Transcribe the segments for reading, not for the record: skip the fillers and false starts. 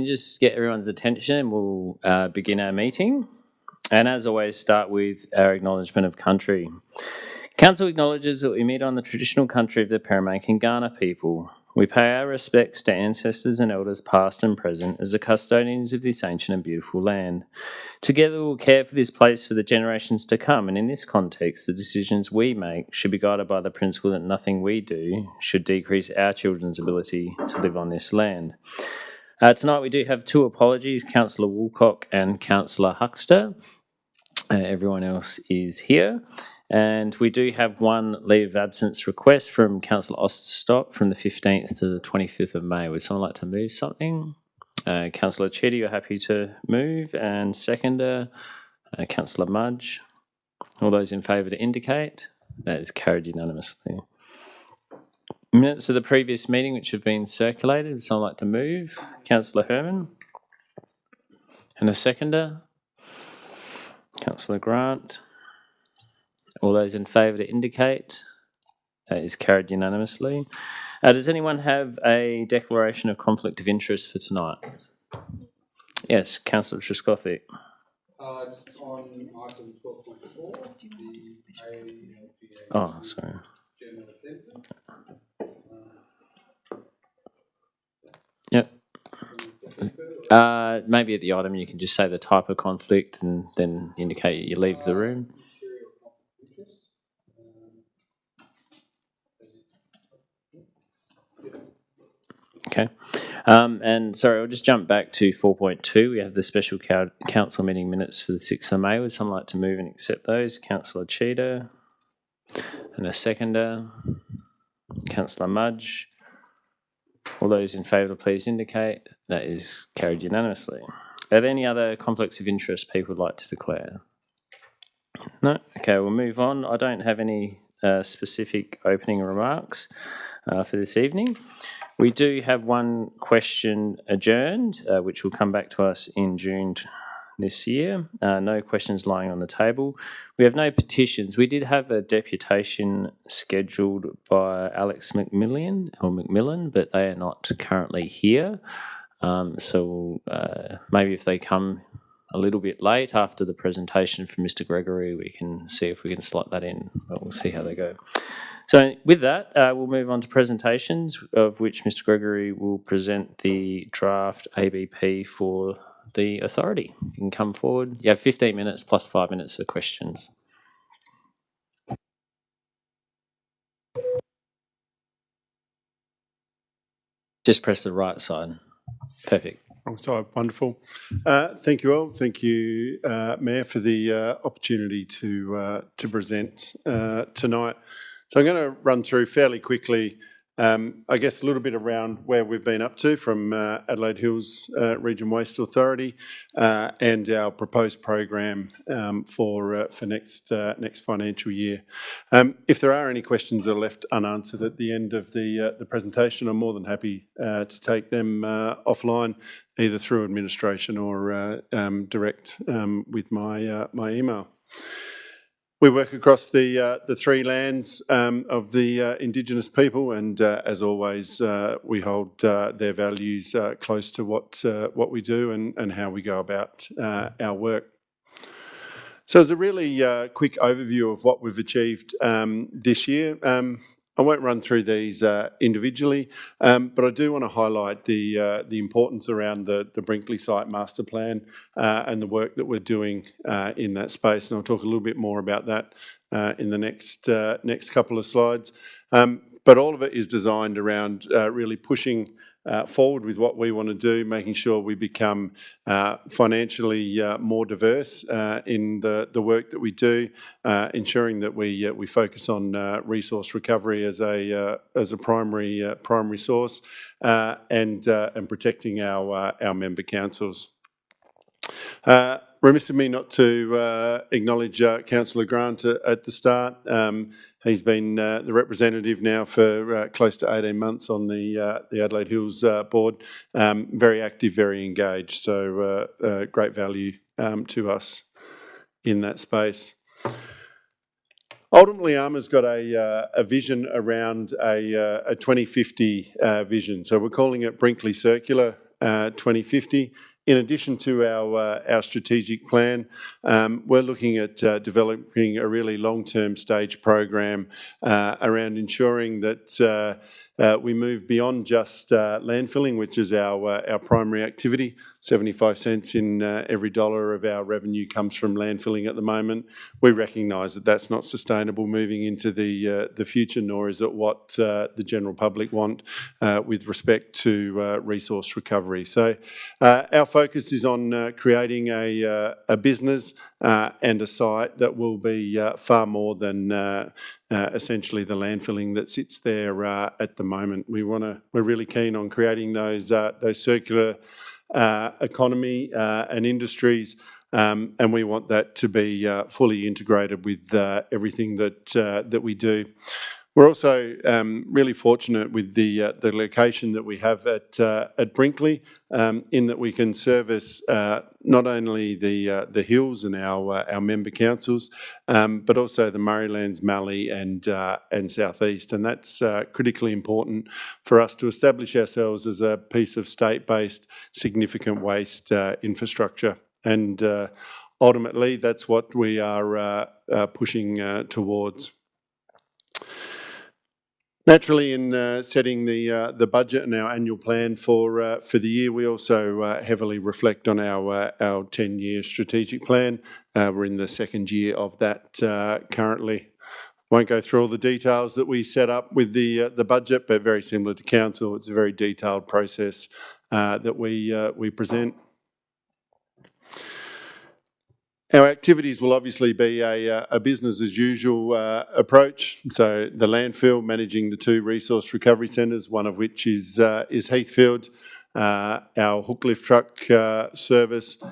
just get everyone's attention and we'll begin our meeting. And as always, start with our acknowledgement of country. Council acknowledges that we meet on the traditional country of the Paramakin people. We pay our respects to ancestors and elders past and present as the custodians of this ancient and beautiful land. Together we'll care for this place for the generations to come, and in this context, the decisions we make should be guided by the principle that nothing we do should decrease our children's ability to live on this land. Tonight we do have two apologies, Councillor Woolcock and Councillor Huckster. Everyone else is here. And we do have one leave of absence request from Councillor Osterstock from the 15th to the 25th of May. Would someone like to move something? Councillor Chitty, you're happy to move. And seconder, Councillor Mudge. All those in favour to indicate. That is carried unanimously. Minutes of the previous meeting which have been circulated. Would someone like to move? Councillor Herman. And a seconder. Councillor Grant. All those in favour to indicate. That is carried unanimously. Does anyone have a declaration of conflict of interest for tonight? Yes, Councillor Trescothick. Just on item 12.4, the Oh, sorry. General Assembly. Yep. Maybe at the item you can just say the type of conflict and then indicate you leave the room. Okay. And sorry, I'll just jump back to 4.2. We have the special council meeting minutes for the 6th of May. Would someone like to move and accept those? Councillor Cheetah. And a seconder. Councillor Mudge. All those in favour, please indicate. That is carried unanimously. Are there any other conflicts of interest people would like to declare? No? Okay, we'll move on. I don't have any specific opening remarks for this evening. We do have one question adjourned, which will come back to us in June this year. No questions lying on the table. We have no petitions. We did have a deputation scheduled by Alex McMillan, but they are not currently here. So maybe if they come a little bit late after the presentation from Mr. Gregory, we can see if we can slot that in, but we'll see how they go. So with that, we'll move on to presentations, of which Mr. Gregory will present the draft ABP for the authority. You can come forward. You have 15 minutes plus 5 minutes for questions. Just press the right side. Perfect. Wrong side, wonderful. Thank you all. Thank you, Mayor, for the opportunity to present tonight. So I'm going to run through fairly quickly, I guess, a little bit around where we've been up to from Adelaide Hills Region Waste Authority and our proposed program for next financial year. If there are any questions that are left unanswered at the end of the presentation, I'm more than happy to take them offline, either through administration or direct with my email. We work across the three lands of the Indigenous people, and as always, we hold their values close to what we do and how we go about our work. So, as a really quick overview of what we've achieved this year, I won't run through these individually, but I do want to highlight the importance around the Brinkley Site Master Plan and the work that we're doing in that space. And I'll talk a little bit more about that in the next couple of slides. But all of it is designed around really pushing forward with what we want to do, making sure we become financially more diverse in the work that we do, ensuring that we focus on resource recovery as a primary source, and protecting our member councils. Remiss of me not to acknowledge Councillor Grant at the start. He's been the representative now for close to 18 months on the Adelaide Hills board. Very active, very engaged, so great value to us in that space. Ultimately, ARMA's got a vision around a 2050 vision. So we're calling it Brinkley Circular 2050. In addition to our strategic plan, we're looking at developing a really long-term stage program around ensuring that we move beyond just landfilling, which is our primary activity. 75 cents in every dollar of our revenue comes from landfilling at the moment. We recognise that that's not sustainable moving into the future, nor is it what the general public want with respect to resource recovery. So our focus is on creating a business and a site that will be far more than essentially the landfilling that sits there at the moment. We're really keen on creating those circular economy and industries, and we want that to be fully integrated with everything that we do. We're also really fortunate with the location that we have at Brinkley, in that we can service not only the hills and our member councils, but also the Murraylands, Mallee and South East, and that's critically important for us to establish ourselves as a piece of state-based significant waste infrastructure, and ultimately that's what we are pushing towards. Naturally, in setting the budget and our annual plan for the year, we also heavily reflect on our 10-year strategic plan. We're in the second year of that currently. Won't go through all the details that we set up with the budget, but very similar to council, it's a very detailed process that we present. Our activities will obviously be a business as usual approach. So the landfill, managing the 2 resource recovery centres, one of which is Heathfield, our hook lift truck service,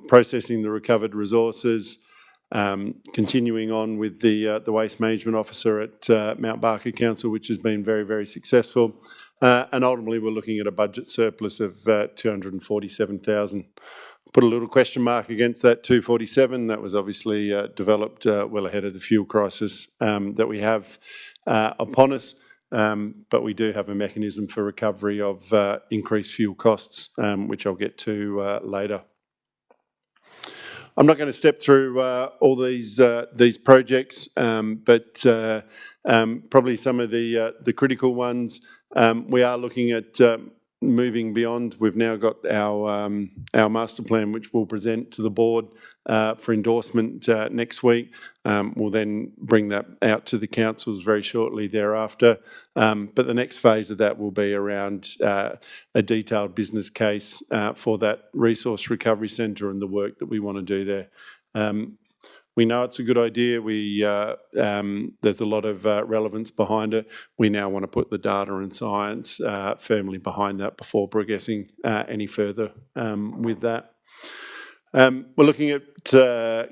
processing the recovered resources, continuing on with the waste management officer at Mount Barker Council, which has been very, very successful. And ultimately we're looking at a budget surplus of 247,000. Put a little question mark against that 247. That was obviously developed well ahead of the fuel crisis that we have upon us, but we do have a mechanism for recovery of increased fuel costs, which I'll get to later. I'm not going to step through all these projects, but probably some of the critical ones. We are looking at moving beyond. We've now got our master plan, which we'll present to the board for endorsement next week. We'll then bring that out to the councils very shortly thereafter. But the next phase of that will be around a detailed business case for that resource recovery centre and the work that we want to do there. We know it's a good idea. There's a lot of relevance behind it. We now want to put the data and science firmly behind that before progressing any further with that. We're looking at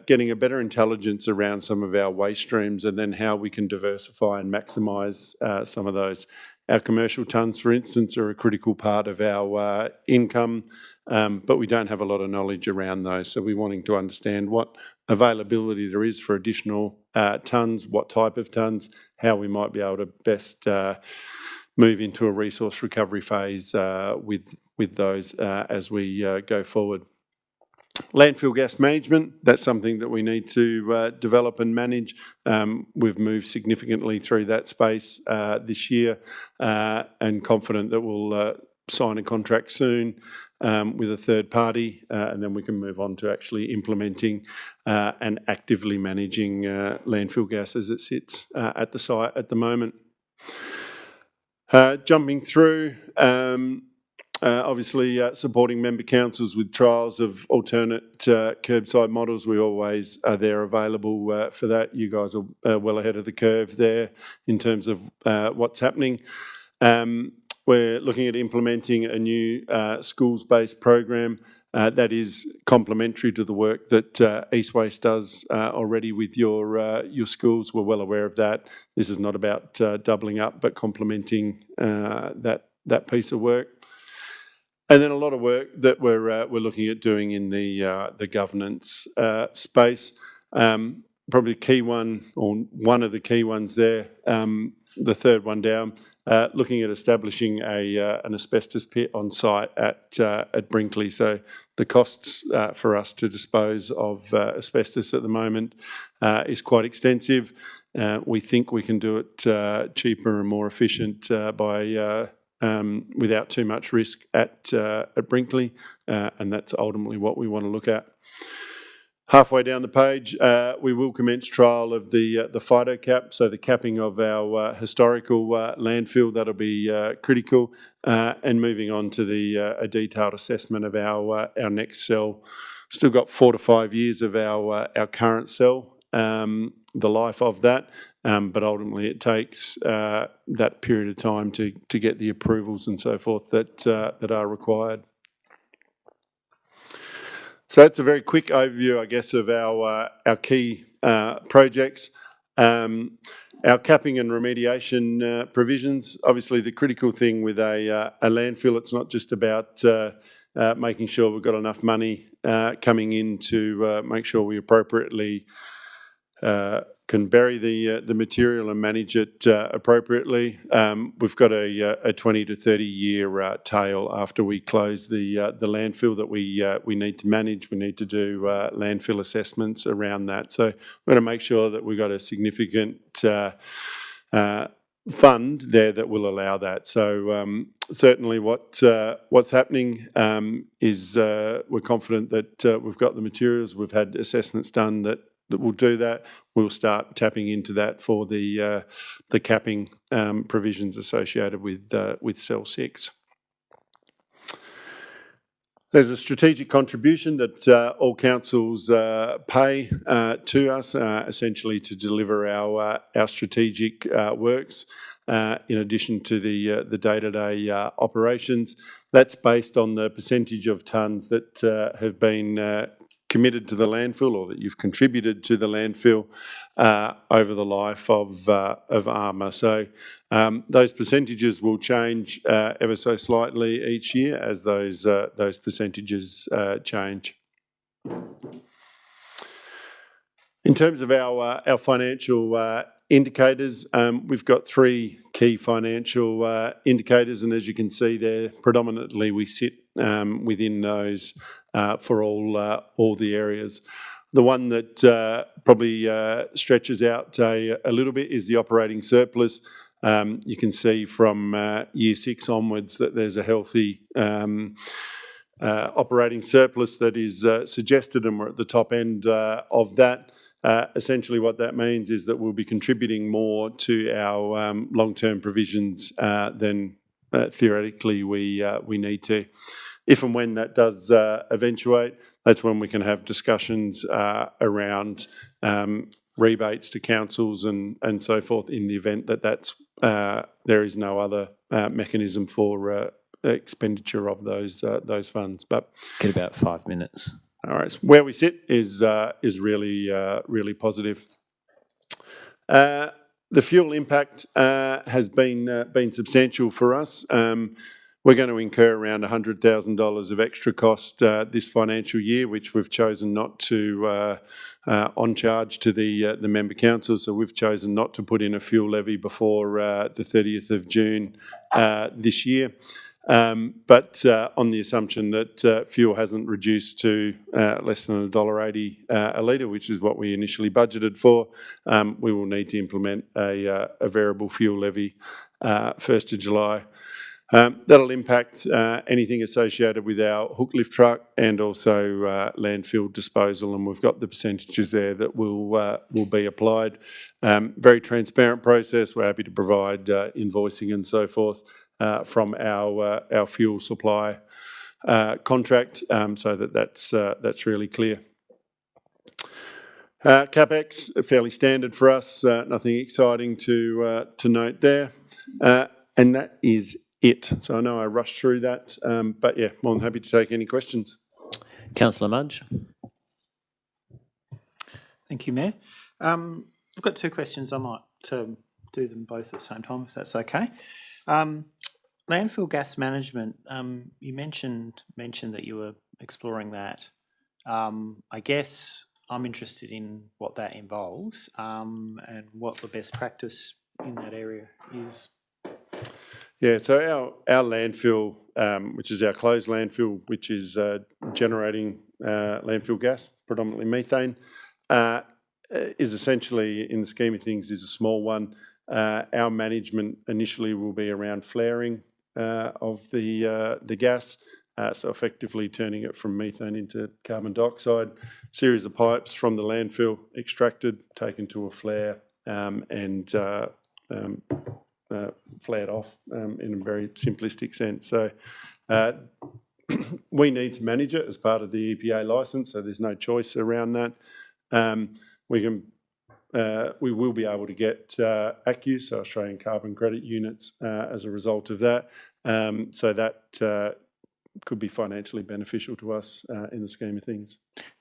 getting a better intelligence around some of our waste streams and then how we can diversify and maximise some of those. Our commercial tonnes, for instance, are a critical part of our income, but we don't have a lot of knowledge around those. So we're wanting to understand what availability there is for additional tonnes, what type of tonnes, how we might be able to best move into a resource recovery phase with those as we go forward. Landfill gas management, that's something that we need to develop and manage. We've moved significantly through that space this year and confident that we'll sign a contract soon with a third party, and then we can move on to actually implementing and actively managing landfill gas as it sits at the site at the moment. Jumping through, obviously supporting member councils with trials of alternate curbside models. We always are there available for that. You guys are well ahead of the curve there in terms of what's happening. We're looking at implementing a new schools-based program that is complementary to the work that East Waste does already with your schools. We're well aware of that. This is not about doubling up, but complementing that piece of work. And then a lot of work that we're looking at doing in the governance space. Probably the key one, or one of the key ones there, the third one down, looking at establishing an asbestos pit on site at Brinkley. So the costs for us to dispose of asbestos at the moment is quite extensive. We think we can do it cheaper and more efficient by without too much risk at Brinkley, and that's ultimately what we want to look at. Halfway down the page, we will commence trial of the phyto cap, so the capping of our historical landfill. That'll be critical, and moving on to a detailed assessment of our next cell. Still got 4 to 5 years of our current cell, the life of that, but ultimately it takes that period of time to get the approvals and so forth that are required. So that's a very quick overview, I guess, of our key projects. Our capping and remediation provisions. Obviously, the critical thing with a landfill, it's not just about making sure we've got enough money coming in to make sure we appropriately can bury the material and manage it appropriately. We've got a 20 to 30 year tail after we close the landfill that we need to manage. We need to do landfill assessments around that. So we're going to make sure that we've got a significant fund there that will allow that. So certainly what's happening is we're confident that we've got the materials. We've had assessments done that will do that. We'll start tapping into that for the capping provisions associated with Cell 6. There's a strategic contribution that all councils pay to us, essentially to deliver our strategic works, in addition to the day-to-day operations. That's based on the percentage of tonnes that have been committed to the landfill, or that you've contributed to the landfill over the life of ARMA. So those percentages will change ever so slightly each year as those percentages change. In terms of our financial indicators, we've got 3 key financial indicators, and as you can see there, predominantly we sit within those for all the areas. The one that probably stretches out a little bit is the operating surplus. You can see from year 6 onwards that there's a healthy operating surplus that is suggested, and we're at the top end of that. Essentially what that means is that we'll be contributing more to our long-term provisions than theoretically we need to. If and when that does eventuate, that's when we can have discussions around rebates to councils and so forth in the event that there is no other mechanism for expenditure of those funds. But Get about 5 minutes. all right, so where we sit is really positive. The fuel impact has been substantial for us. We're going to incur around $100,000 of extra cost this financial year, which we've chosen not to on charge to the member council. So we've chosen not to put in a fuel levy before the 30th of June this year. But on the assumption that fuel hasn't reduced to less than $1.80 a litre, which is what we initially budgeted for, we will need to implement a variable fuel levy 1st of July. That'll impact anything associated with our hook lift truck and also landfill disposal, and we've got the percentages there that will be applied. Very transparent process. We're happy to provide invoicing and so forth from our fuel supply contract, so that's really clear. CapEx, fairly standard for us. Nothing exciting to note there, and that is it. So I know I rushed through that, but yeah, more than happy to take any questions. Councillor Mudge. Thank you, Mayor. I've got 2 questions. I might do them both at the same time, if that's okay. Landfill gas management, you mentioned that you were exploring that. I guess I'm interested in what that involves and what the best practice in that area is. Yeah, so our landfill, which is our closed landfill, which is generating landfill gas, predominantly methane, is essentially, in the scheme of things, is a small one. Our management initially will be around flaring of the gas, so effectively turning it from methane into carbon dioxide. Series of pipes from the landfill extracted, taken to a flare, and flared off in a very simplistic sense. So we need to manage it as part of the EPA licence, so there's no choice around that. We will be able to get ACCUs, so Australian Carbon Credit Units, as a result of that. So that could be financially beneficial to us in the scheme of things.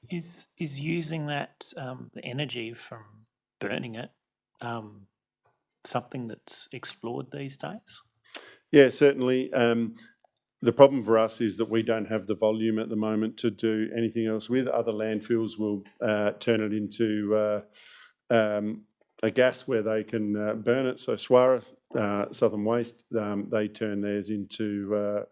Is using that the energy from burning it something that's explored these days? Yeah, certainly. The problem for us is that we don't have the volume at the moment to do anything else with. Other landfills will turn it into a gas where they can burn it. So Swara, Southern Waste, they turn theirs into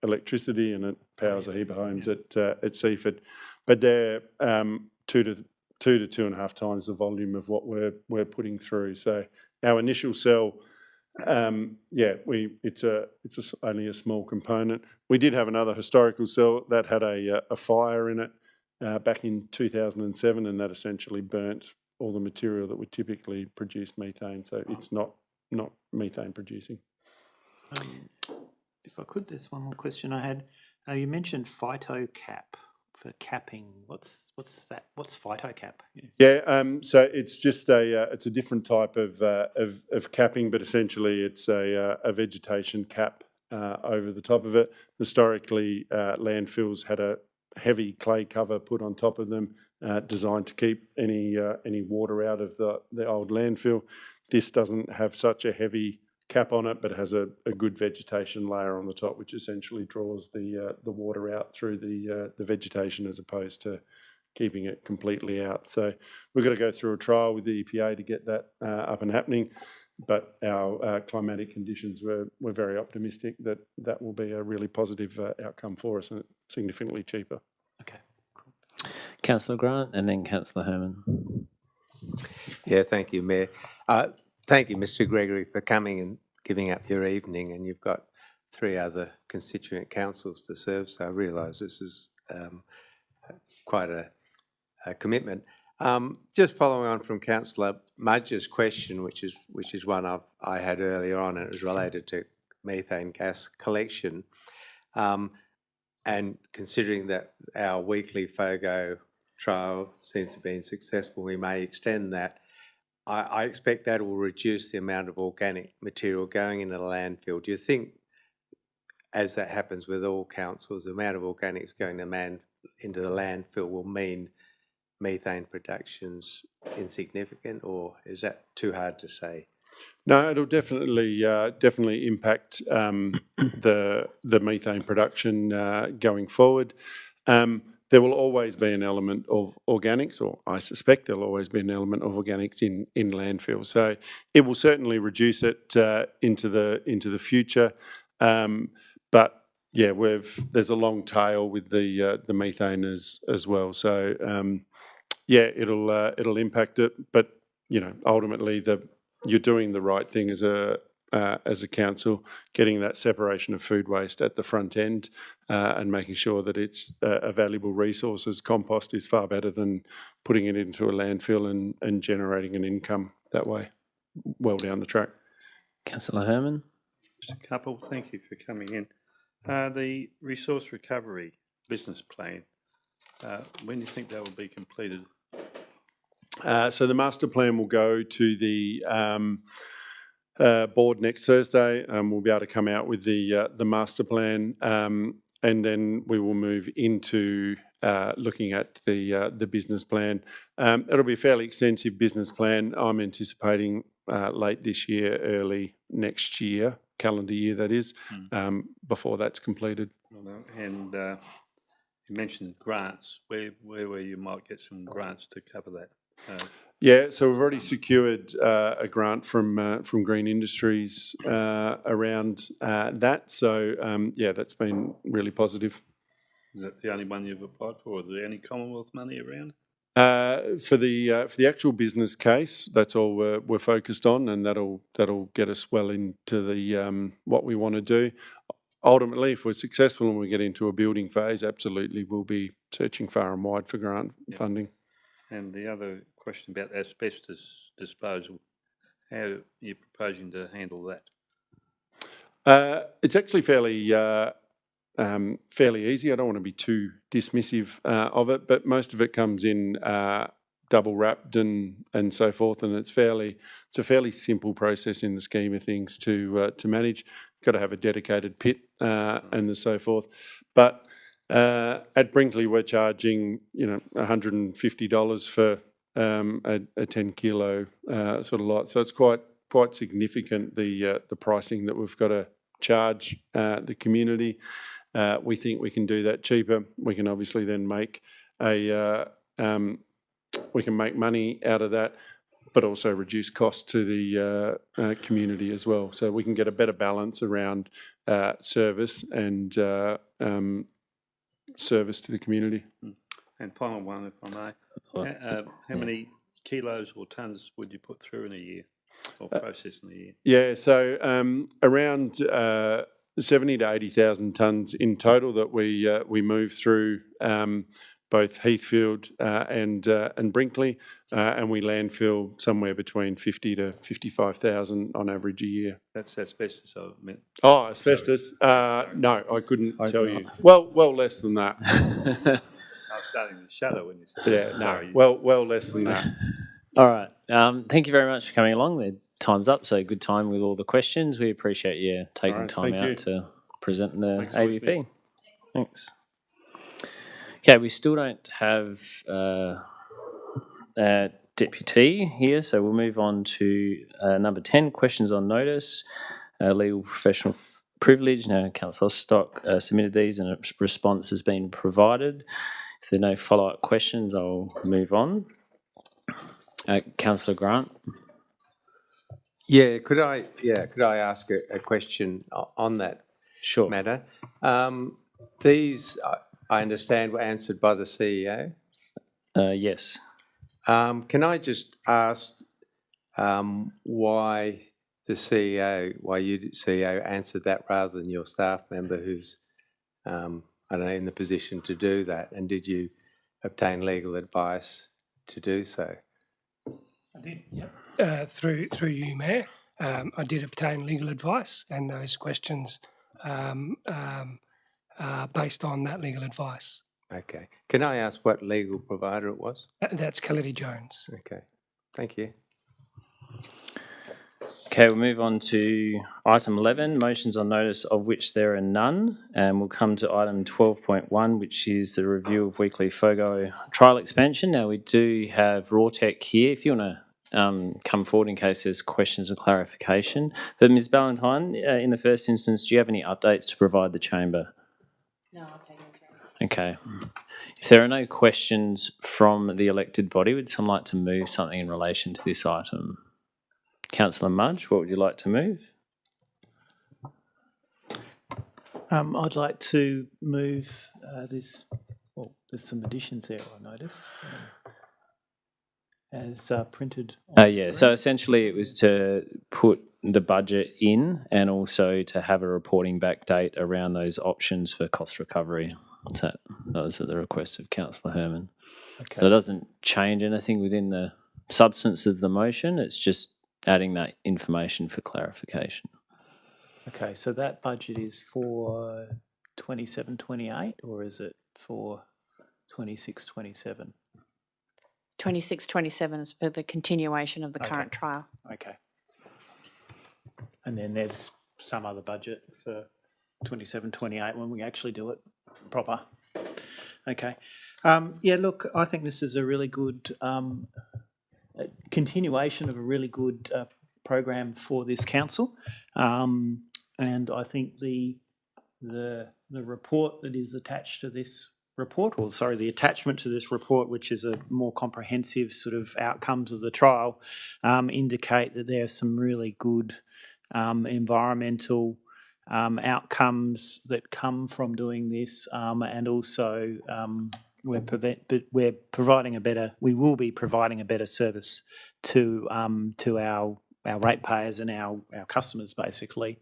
electricity, and it powers a heap of homes at Seaford. But they're 2 to 2.5 times the volume of what we're putting through. So our initial cell, it's only a small component. We did have another historical cell that had a fire in it back in 2007, and that essentially burnt all the material that would typically produce methane. So it's not methane producing. If I could, there's one more question I had. You mentioned phytocap for capping. What's that? What's phytocap? So it's just it's a different type of capping, but essentially it's a vegetation cap over the top of it. Historically, landfills had a heavy clay cover put on top of them, designed to keep any water out of the old landfill. This doesn't have such a heavy cap on it, but has a good vegetation layer on the top, which essentially draws the water out through the vegetation as opposed to keeping it completely out. So we've got to go through a trial with the EPA to get that up and happening. But our climatic conditions, we're very optimistic that will be a really positive outcome for us, and it's significantly cheaper. Okay, cool. Councillor Grant and then Councillor Herman. Yeah, thank you, Mayor. Thank you, Mr. Gregory, for coming and giving up your evening, and you've got 3 other constituent councils to serve, so I realise this is quite a commitment. Just following on from Councillor Mudge's question, which is one I had earlier on, and it was related to methane gas collection, and considering that our weekly FOGO trial seems to have been successful, we may extend that. I expect that will reduce the amount of organic material going into the landfill. Do you think, as that happens with all councils, the amount of organics going into the landfill will mean methane production's insignificant, or is that too hard to say? No, it'll definitely impact the methane production going forward. There will always be an element of organics, or I suspect there'll always be an element of organics in landfill. So it will certainly reduce it into the future. But yeah, there's a long tail with the methane as well. So it'll impact it. But ultimately you're doing the right thing as a council, getting that separation of food waste at the front end and making sure that it's a valuable resource. As compost is far better than putting it into a landfill and generating an income that way, well down the track. Councillor Herman. Mr. Couple, thank you for coming in. The resource recovery business plan, when do you think that will be completed? So the master plan will go to the board next Thursday. We'll be able to come out with the master plan, and then we will move into looking at the business plan. It'll be a fairly extensive business plan. I'm anticipating late this year, early next year, calendar year that is, before that's completed. And you mentioned grants. Where you might get some grants to cover that? Yeah, so we've already secured a grant from Green Industries around that. So yeah, that's been really positive. Is that the only one you've applied for, or is there any Commonwealth money around? For the actual business case, that's all we're focused on, and that'll get us well into the what we want to do. Ultimately, if we're successful and we get into a building phase, absolutely we'll be searching far and wide for grant funding. And the other question about asbestos disposal, how are you proposing to handle that? It's actually fairly easy. I don't want to be too dismissive of it, but most of it comes in double wrapped and so forth, and it's a fairly simple process in the scheme of things to manage. Got to have a dedicated pit and so forth, but at Brinkley we're charging $150 for a 10 kilo sort of lot, so it's quite significant the pricing that we've got to charge the community. We think we can do that cheaper. We can obviously then make we can make money out of that, but also reduce costs to the community as well. So we can get a better balance around service and service to the community. And final one, if I may, how many kilos or tonnes would you put through in a year, or process in a year? Yeah, so around 70 to 80,000 tonnes in total that we move through both Heathfield and Brinkley, and we landfill somewhere between 50 to 55,000 on average a year. That's asbestos, I meant. Oh, asbestos? No, I couldn't tell you. Well, less than that. I was starting to shudder when you said Yeah, that. no, Sorry. well less than that. All right. Thank you very much for coming along. The time's up, so good time with all the questions. We appreciate you taking right, time thank out you. to present the Thanks for AVP. listening. Thanks. Okay, we still don't have a deputy here, so we'll move on to number 10, questions on notice, legal professional privilege. Now, Councillor Stock submitted these and a response has been provided. If there are no follow-up questions, I'll move on. Councillor Grant. Yeah, could I ask a question on that Sure. matter? These, I understand, were answered by the CEO. Yes. Can I just ask why you, CEO, answered that rather than your staff member who's, I don't know, in the position to do that? And did you obtain legal advice to do so? I did, yep. Through you, Mayor. I did obtain legal advice, and those questions are based on that legal advice. Okay. Can I ask what legal provider it was? That's Kennedy Jones. Okay. Thank you. Okay, we'll move on to item 11, motions on notice of which there are none. And we'll come to item 12.1, which is the review of weekly FOGO trial expansion. Now, we do have Rawtech here. If you want to come forward in case there's questions or clarification. But Ms. Ballantyne, in the first instance, do you have any updates to provide the chamber? No, I'll take those. Okay. If there are no questions from the elected body, would someone like to move something in relation to this item? Councillor Mudge, what would you like to move? I'd like to move this. Well, there's some additions there, I notice, as printed. On the Yeah, screen. so essentially it was to put the budget in and also to have a reporting back date around those options for cost recovery. So that was at the request of Councillor Herman. Okay. So it doesn't change anything within the substance of the motion, it's just adding that information for clarification. Okay, so that budget is for 27-28, or is it for 26-27? 26-27 is for the continuation of the current trial. Okay. And then there's some other budget for 27-28 when we actually do it proper. Okay. Yeah, look, I think this is a really good continuation of a really good program for this council, and I think the report that is attached to this report, or sorry, the attachment to this report, which is a more comprehensive sort of outcomes of the trial, indicate that there are some really good environmental outcomes that come from doing this, and also we will be providing a better service to our ratepayers and our customers, basically.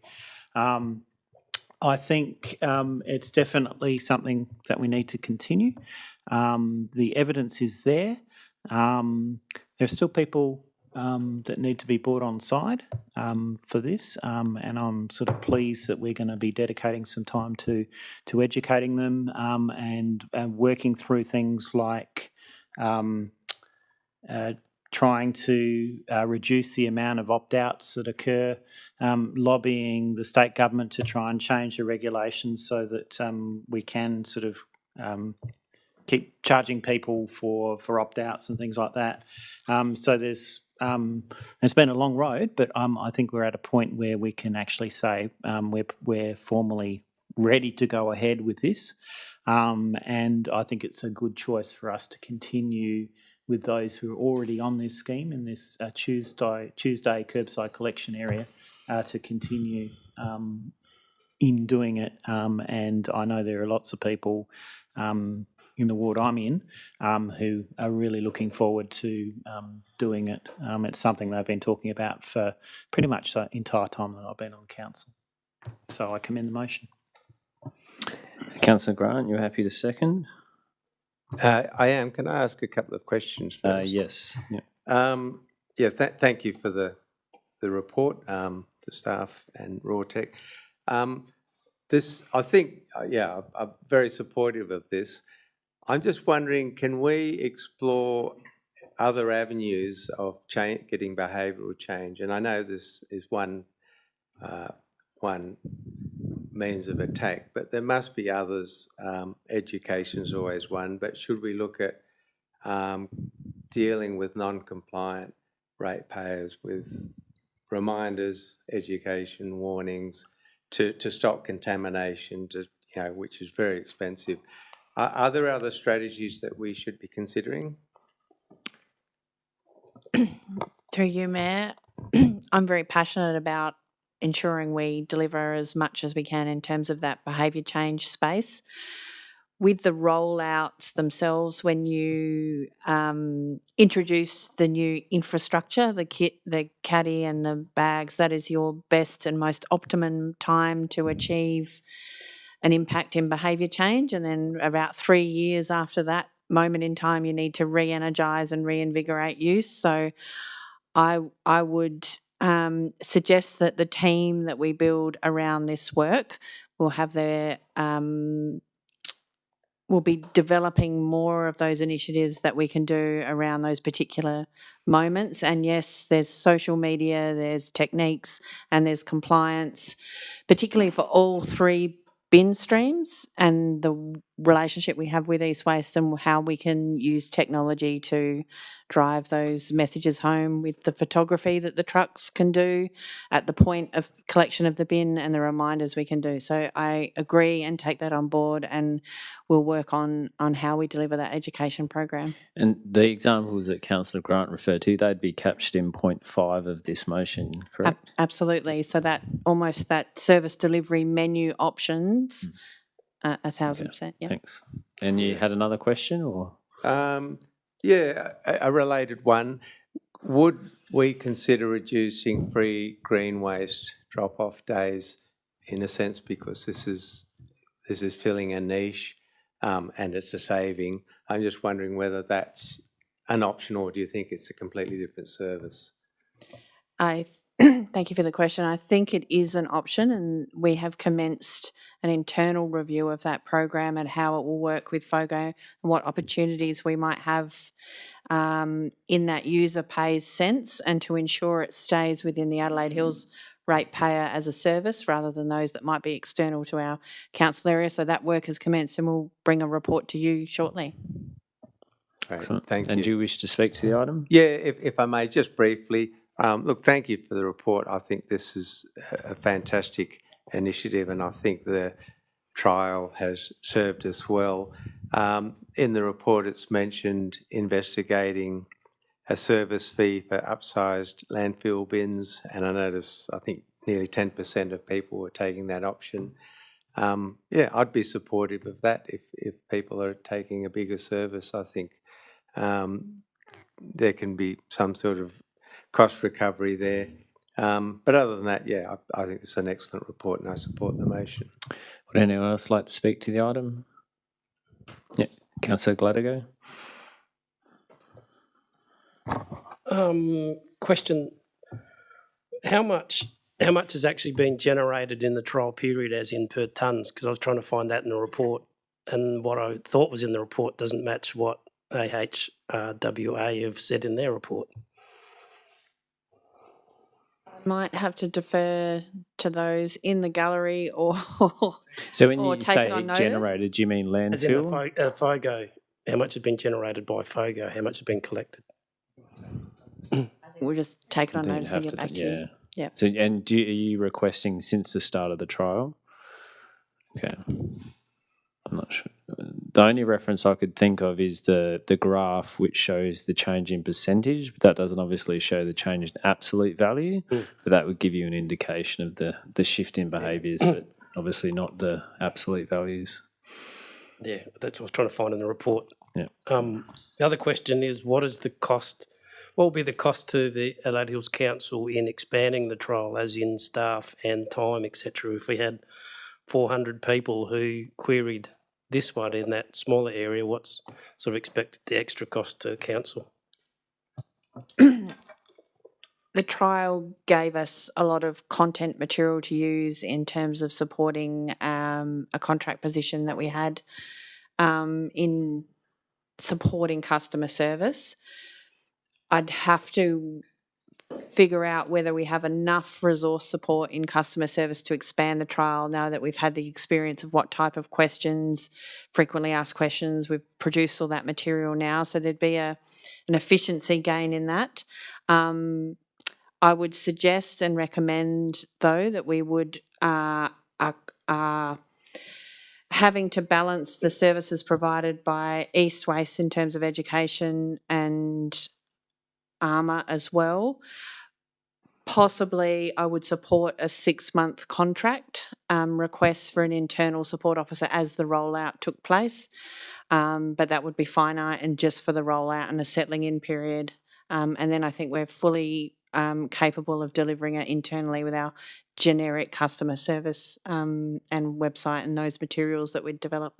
I think it's definitely something that we need to continue. The evidence is there. There are still people that need to be brought on side for this, and I'm sort of pleased that we're going to be dedicating some time to educating them and working through things like trying to reduce the amount of opt-outs that occur, lobbying the state government to try and change the regulations so that we can sort of keep charging people for opt-outs and things like that. So there's it's been a long road, but I think we're at a point where we can actually say we're formally ready to go ahead with this, and I think it's a good choice for us to continue with those who are already on this scheme in this Tuesday curbside collection area to continue in doing it. And I know there are lots of people in the ward I'm in who are really looking forward to doing it. It's something they've been talking about for pretty much the entire time that I've been on council. So I commend the motion. Councillor Grant, you're happy to second? I am. Can I ask a couple of questions first? Yes. Yeah. Thank you for the report, to staff and RawTech. This, I think, I'm very supportive of this. I'm just wondering, can we explore other avenues of getting behavioural change? And I know this is one means of attack, but there must be others. Education's always one, but should we look at dealing with non-compliant ratepayers with reminders, education, warnings to stop contamination, which is very expensive? Are there other strategies that we should be considering? Through you, Mayor, I'm very passionate about ensuring we deliver as much as we can in terms of that behaviour change space. With the rollouts themselves, when you introduce the new infrastructure, the kit, the caddy and the bags, that is your best and most optimum time to achieve an impact in behaviour change. And then about 3 years after that moment in time, you need to re-energise and reinvigorate use. So I would suggest that the team that we build around this work will have will be developing more of those initiatives that we can do around those particular moments. And yes, there's social media, there's techniques, and there's compliance, particularly for all three bin streams and the relationship we have with East Waste and how we can use technology to drive those messages home with the photography that the trucks can do at the point of collection of the bin and the reminders we can do. So I agree and take that on board, and we'll work on how we deliver that education program. And the examples that Councillor Grant referred to, they'd be captured in point 5 of this motion, correct? Absolutely. So that almost that service delivery menu options, 1,000%. Yeah. Thanks. And you had another question, or? A related one. Would we consider reducing free green waste drop-off days, in a sense, because this is filling a niche and it's a saving? I'm just wondering whether that's an option, or do you think it's a completely different service? Thank you for the question. I think it is an option, and we have commenced an internal review of that program and how it will work with FOGO and what opportunities we might have in that user pays sense, and to ensure it stays within the Adelaide Hills ratepayer as a service rather than those that might be external to our council area. So that work has commenced, and we'll bring a report to you shortly. Excellent. Thank you. And do you wish to speak to the item? Yeah, if I may, just briefly. Look, thank you for the report. I think this is a fantastic initiative, and I think the trial has served us well. In the report, it's mentioned investigating a service fee for upsized landfill bins, and I notice I think nearly 10% of people were taking that option. Yeah, I'd be supportive of that if people are taking a bigger service. I think there can be some sort of cost recovery there. But other than that, yeah, I think it's an excellent report and I support the motion. Would anyone else like to speak to the item? Yeah, Councillor Gladigo. Question: How much has actually been generated in the trial period, as in per tonnes? Because I was trying to find that in the report, and what I thought was in the report doesn't match what AHWA have said in their report. Might have to defer to those in the gallery or So when or you take say it on notice. generated, do you mean As in the landfill? FOGO, how much has been generated by FOGO? How much has been collected? We'll just take it on Then you'd notice have and to get back to yeah. you. Yeah. So, and are you requesting since the start of the trial? Okay. I'm not sure. The only reference I could think of is the graph which shows the change in percentage, but that doesn't obviously show the change in absolute value. But that would give you an indication of the shift in behaviours, but obviously not the absolute values. Yeah, that's what I was trying to find in the report. Yeah. The other question is, what is the cost? What will be the cost to the Adelaide Hills Council in expanding the trial, as in staff and time, etc.? If we had 400 people who queried this one in that smaller area, what's sort of expected the extra cost to council? The trial gave us a lot of content material to use in terms of supporting a contract position that we had in supporting customer service. I'd have to figure out whether we have enough resource support in customer service to expand the trial now that we've had the experience of what type of questions, frequently asked questions. We've produced all that material now, so there'd be an efficiency gain in that. I would suggest and recommend, though, that we would having to balance the services provided by East Waste in terms of education and ARMA as well. Possibly I would support a 6-month contract request for an internal support officer as the rollout took place, but that would be finite and just for the rollout and a settling in period. And then I think we're fully capable of delivering it internally with our generic customer service and website and those materials that we'd develop.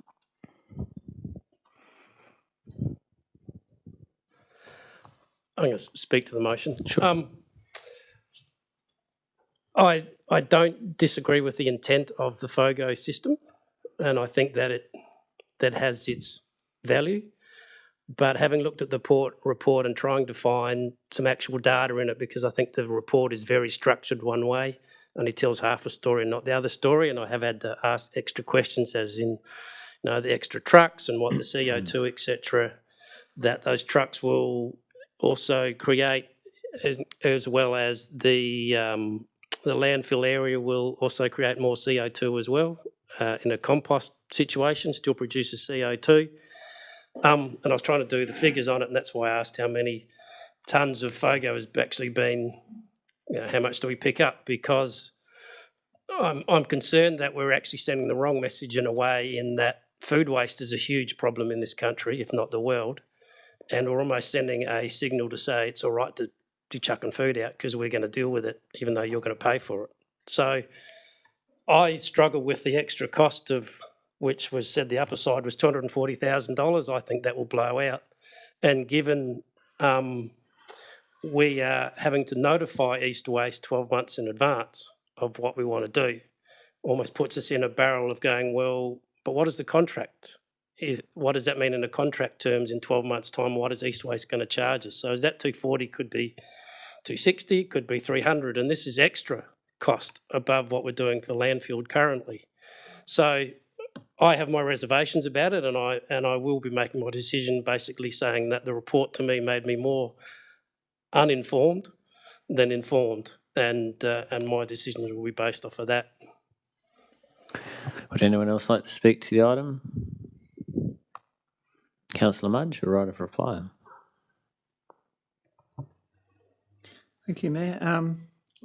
I'm going to speak to the motion. Sure. I don't disagree with the intent of the FOGO system, and I think that that has its value. But having looked at the report and trying to find some actual data in it, because I think the report is very structured one way, only tells half a story and not the other story, and I have had to ask extra questions, as in, the extra trucks and what the CO2, etc., that those trucks will also create, as well as the landfill area will also create more CO2 as well in a compost situation, still produces CO2. And I was trying to do the figures on it, and that's why I asked how many tonnes of FOGO has actually been, how much do we pick up? Because I'm concerned that we're actually sending the wrong message in a way, in that food waste is a huge problem in this country, if not the world, and we're almost sending a signal to say it's all right to chucking food out because we're going to deal with it, even though you're going to pay for it. So I struggle with the extra cost of, which was said the upper side was $240,000. I think that will blow out. And given we are having to notify East Waste 12 months in advance of what we want to do, almost puts us in a barrel of going, well, but what is the contract? What does that mean in the contract terms in 12 months' time? What is East Waste going to charge us? So is that 240, could be 260, could be 300, and this is extra cost above what we're doing for landfill currently. So I have my reservations about it, and I will be making my decision basically saying that the report to me made me more uninformed than informed, and my decisions will be based off of that. Would anyone else like to speak to the item? Councillor Mudge, your right of reply. Thank you, Mayor.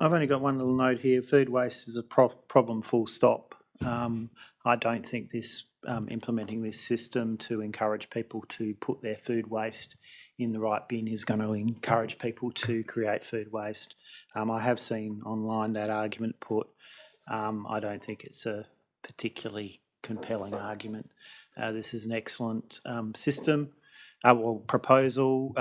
I've only got one little note here. Food waste is a problem, full stop. I don't think this implementing this system to encourage people to put their food waste in the right bin is going to encourage people to create food waste. I have seen online that argument put. I don't think it's a particularly compelling argument. This is an excellent system, proposal.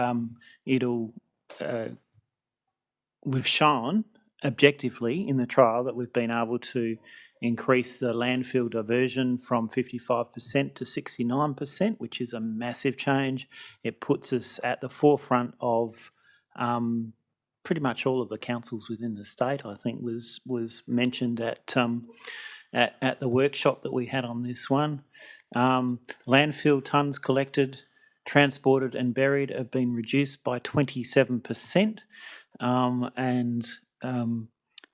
We've shown objectively in the trial that we've been able to increase the landfill diversion from 55% to 69%, which is a massive change. It puts us at the forefront of pretty much all of the councils within the state. I think was mentioned at the workshop that we had on this one. Landfill tonnes collected, transported and buried have been reduced by 27%.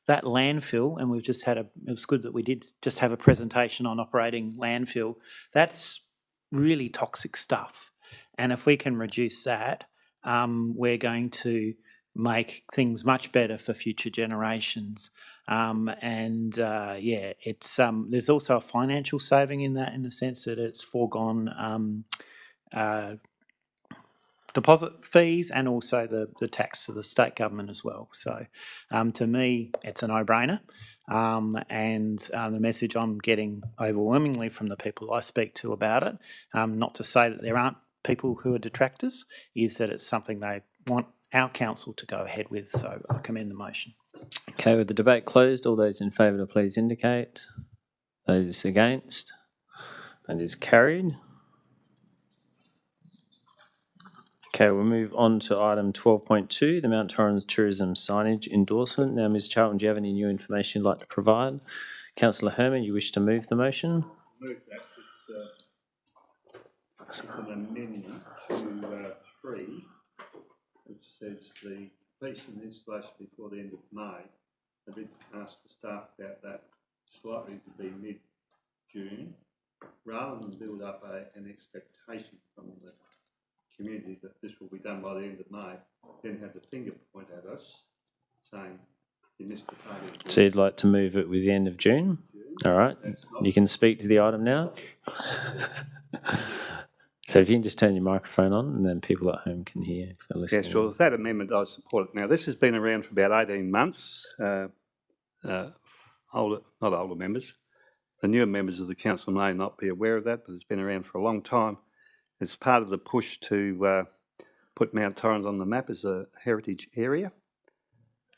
That landfill, and we've just had it was good that we did just have a presentation on operating landfill. That's really toxic stuff. And if we can reduce that, we're going to make things much better for future generations. It's there's also a financial saving in that, in the sense that it's foregone deposit fees and also the tax to the state government as well. So to me, it's a no-brainer. The message I'm getting overwhelmingly from the people I speak to about it, not to say that there aren't people who are detractors, is that it's something they want our council to go ahead with. So I commend the motion. Okay, with the debate closed, all those in favour to please indicate. Those against? That is carried. Okay, we'll move on to item 12.2, the Mount Torrens Tourism Signage Endorsement. Now, Ms Charlton, do you have any new information you'd like to provide? Councillor Herman, you wish to move the motion? Move that with an amendment to 3, which says the completion and installation before the end of May. I did ask the staff about that slightly to be mid-June, rather than build up an expectation from the community that this will be done by the end of May, then have the finger point at us saying you missed the target. So you'd like to move it with the end of June? All right, you can speak to the item now. So if you can just turn your microphone on, and then people at home can hear if they're listening. Yes, well, with that amendment, I support it. Now, this has been around for about 18 months. Not older members. The newer members of the council may not be aware of that, but it's been around for a long time. It's part of the push to put Mount Torrens on the map as a heritage area.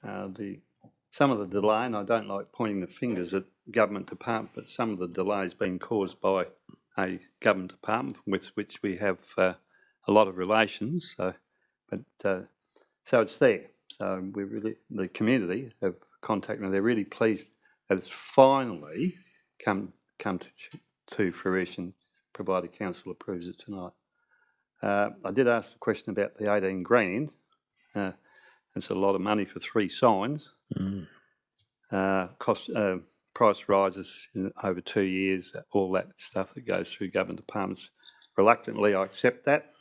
Some of the delay, and I don't like pointing the fingers at government department, but some of the delay has been caused by a government department with which we have a lot of relations. So it's there. So the community have contacted me. They're really pleased that it's finally come to fruition, provided council approves it tonight. I did ask the question about the 18 grand. It's a lot of money for 3 signs. Price rises over 2 years, all that stuff that goes through government departments. Reluctantly, I accept that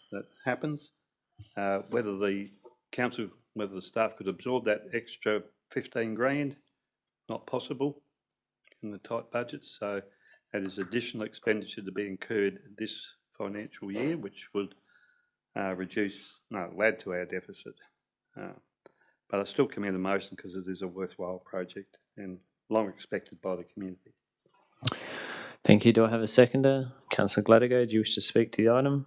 happens. Whether the staff could absorb that extra 15 grand, not possible in the tight budgets. So that is additional expenditure to be incurred this financial year, which would add to our deficit. But I still commend the motion because it is a worthwhile project and long expected by the community. Thank you. Do I have a seconder? Councillor Gladigo, do you wish to speak to the item?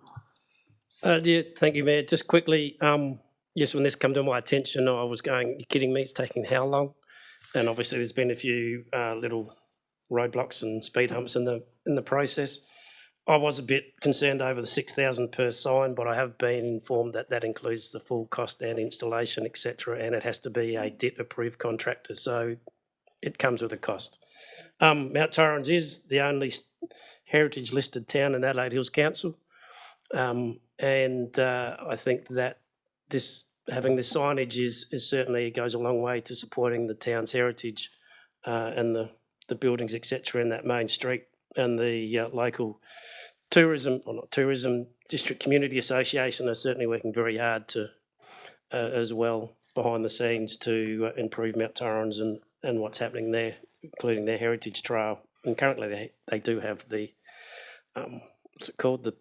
Yeah, thank you, Mayor. Just quickly, yes, when this came to my attention, I was going, you're kidding me, it's taking how long? And obviously there's been a few little roadblocks and speed humps in the process. I was a bit concerned over the 6,000 per sign, but I have been informed that that includes the full cost and installation, etc., and it has to be a DIT-approved contractor, so it comes with a cost. Mount Torrens is the only heritage-listed town in Adelaide Hills Council, and I think that having this signage is certainly goes a long way to supporting the town's heritage and the buildings, etc., in that main street, and the local tourism, or not tourism, District Community Association are certainly working very hard to, as well, behind the scenes to improve Mount Torrens and what's happening there, including their heritage trail. And currently they do have the, what's it called,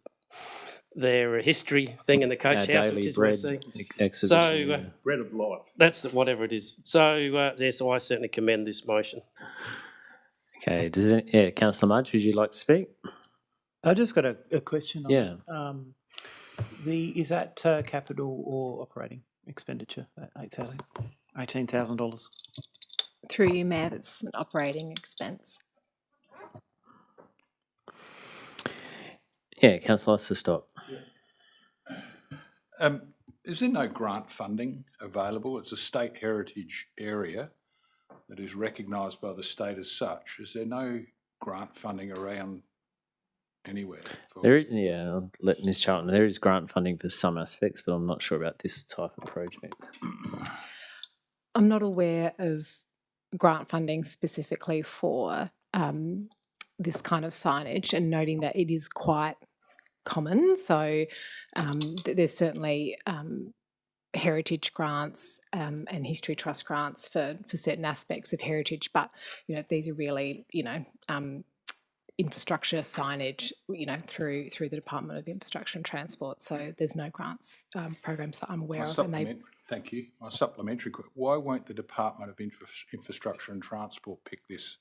their history thing in the coach house, which is worth seeing. Exhibition. So Bread of life. that's whatever it is. So so I certainly commend this motion. Okay, Councillor Mudge, would you like to speak? I just got a question on Yeah. is that capital or operating expenditure, that $18,000? Through you, Mayor, that's an operating expense. Yeah, Councillor stop. Is there no grant funding available? It's a state heritage area that is recognised by the state as such. Is there no grant funding around anywhere? I'll let Ms Charlton. There is grant funding for some aspects, but I'm not sure about this type of project. I'm not aware of grant funding specifically for this kind of signage, and noting that it is quite common. So there's certainly heritage grants and history trust grants for certain aspects of heritage, but these are really infrastructure signage through the Department of Infrastructure and Transport. So there's no grants programs that I'm aware of. Thank you. My supplementary question: why won't the Department of Infrastructure and Transport pick this?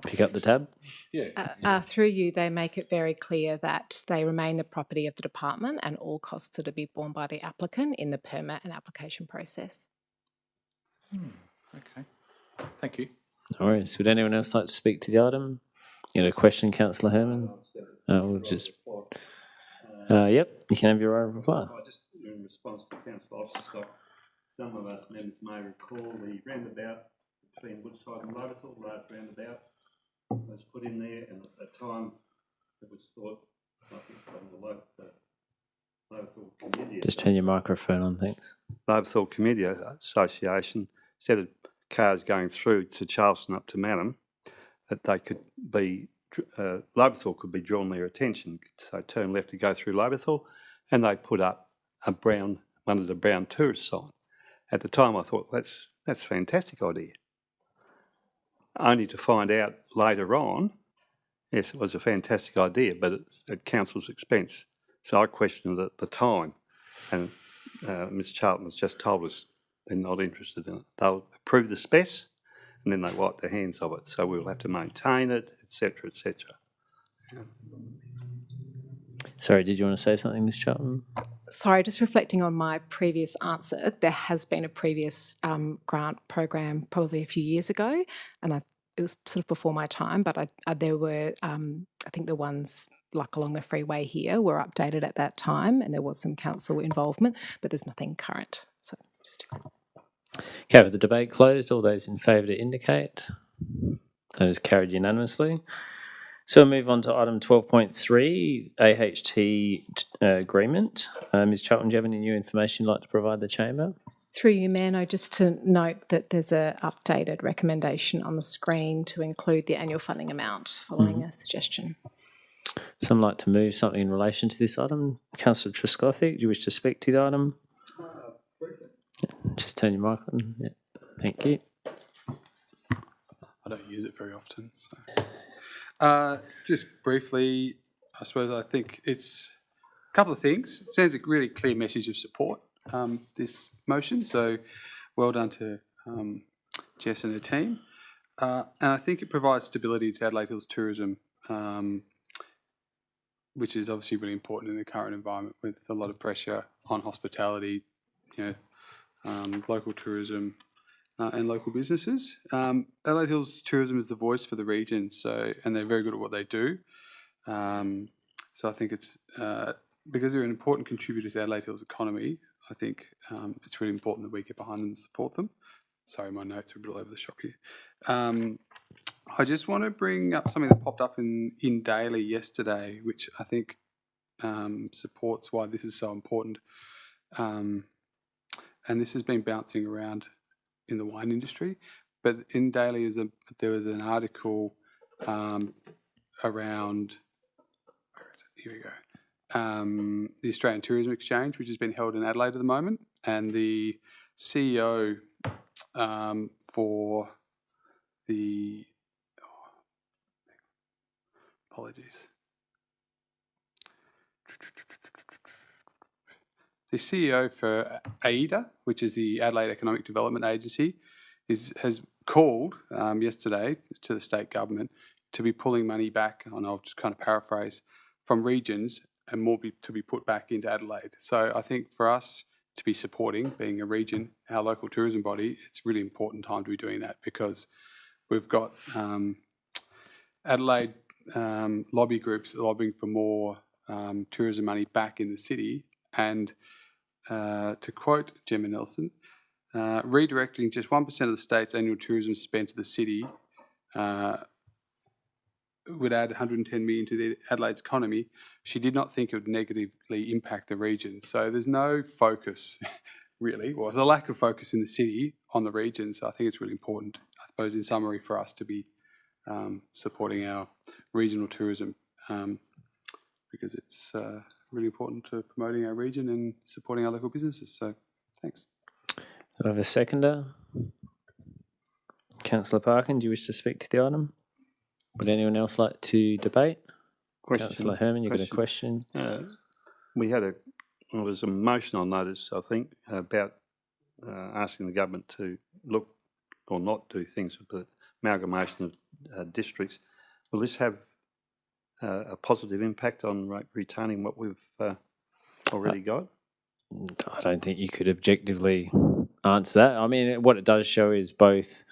Pick up the tab? Yeah. Through you, they make it very clear that they remain the property of the department and all costs are to be borne by the applicant in the permit and application process. Okay. Thank you. No worries. Would anyone else like to speak to the item? You had a question, Councillor Herman? We'll just... yep, you can have your right of reply. Just in response to Councillor Officer, some of us members may recall the roundabout between Woodside and Loberthal, large roundabout, was put in there, and at the time it was thought, I think, from the Loberthal Community. Just turn your microphone on, thanks. Loberthal Community Association, instead of cars going through to Charleston up to Mannum, that they could be, Loberthal could be drawn their attention. So turn left to go through Loberthal, and they put up one of the brown tourist sign. At the time I thought, that's a fantastic idea. Only to find out later on, yes, it was a fantastic idea, but it's at council's expense. So I questioned it at the time, and Ms Charlton has just told us they're not interested in it. They'll approve the spec, and then they wipe their hands of it. So we'll have to maintain it, etc., etc. Yeah. Sorry, did you want to say something, Ms Charlton? Sorry, just reflecting on my previous answer, there has been a previous grant program probably a few years ago, and it was sort of before my time, but there were, I think the ones like along the freeway here were updated at that time, and there was some council involvement, but there's nothing current. So just... Okay, with the debate closed, all those in favour to indicate. That is carried unanimously. So we'll move on to item 12.3, AHT agreement. Ms Charlton, do you have any new information you'd like to provide the chamber? Through you, Mayor, just to note that there's an updated recommendation on the screen to include the annual funding amount following a suggestion. Someone like to move something in relation to this item? Councillor Trescothick, do you wish to speak to the item? Just turn your mic on. Yeah. Thank you. I don't use it very often. So. Just briefly, I suppose I think it's a couple of things. It sends a really clear message of support, this motion. So well done to Jess and her team. And I think it provides stability to Adelaide Hills tourism, which is obviously really important in the current environment with a lot of pressure on hospitality, local tourism and local businesses. Adelaide Hills Tourism is the voice for the region, and they're very good at what they do. So I think it's because they're an important contributor to Adelaide Hills economy. I think it's really important that we get behind them and support them. Sorry, my notes are a bit all over the shop here. I just want to bring up something that popped up in Daily yesterday, which I think supports why this is so important. And this has been bouncing around in the wine industry, but in Daily there was an article around here we go. The Australian Tourism Exchange, which has been held in Adelaide at the moment, and the CEO for the apologies. The CEO for AIDA, which is the Adelaide Economic Development Agency, has called yesterday to the state government to be pulling money back, and I'll just kind of paraphrase, from regions and more to be put back into Adelaide. So I think for us to be supporting, being a region, our local tourism body, it's a really important time to be doing that, because we've got Adelaide lobby groups lobbying for more tourism money back in the city, and to quote Gemma Nelson, redirecting just 1% of the state's annual tourism spend to the city would add 110 million to the Adelaide's economy. She did not think it would negatively impact the region. So there's no focus, really, or there's a lack of focus in the city on the region. So I think it's really important, I suppose, in summary, for us to be supporting our regional tourism, because it's really important to promoting our region and supporting our local businesses. So thanks. Do I have a seconder? Councillor Parkin, do you wish to speak to the item? Would anyone else like to debate? Councillor Herman, you've got a question? We had there was a motion on notice, I think, about asking the government to look or not do things with the amalgamation of districts. Will this have a positive impact on retaining what we've already got? I don't think you could objectively answer that. I mean, what it does show is both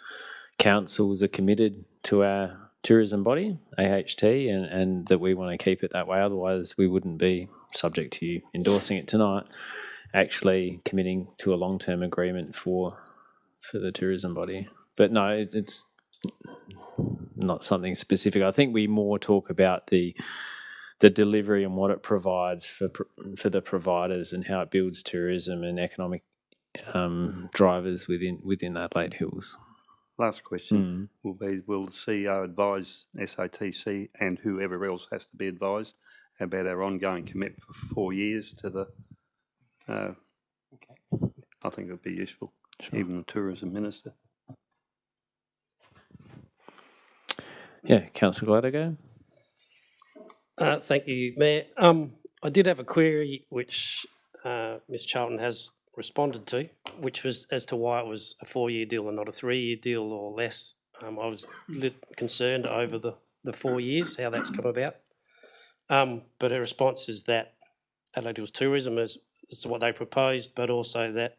councils are committed to our tourism body, AHT, and that we want to keep it that way. Otherwise, we wouldn't be, subject to you endorsing it tonight, actually committing to a long-term agreement for the tourism body. But no, it's not something specific. I think we more talk about the delivery and what it provides for the providers and how it builds tourism and economic drivers within Adelaide Hills. Last question will be, will the CEO advise SATC and whoever else has to be advised about our ongoing commitment for 4 years to the... I think it would be useful, even the Tourism Minister. Yeah, Councillor Gladego. Thank you, Mayor. I did have a query which Ms Charlton has responded to, which was as to why it was a 4-year deal and not a 3-year deal or less. I was concerned over the 4 years, how that's come about. But her response is that Adelaide Hills Tourism is what they proposed, but also that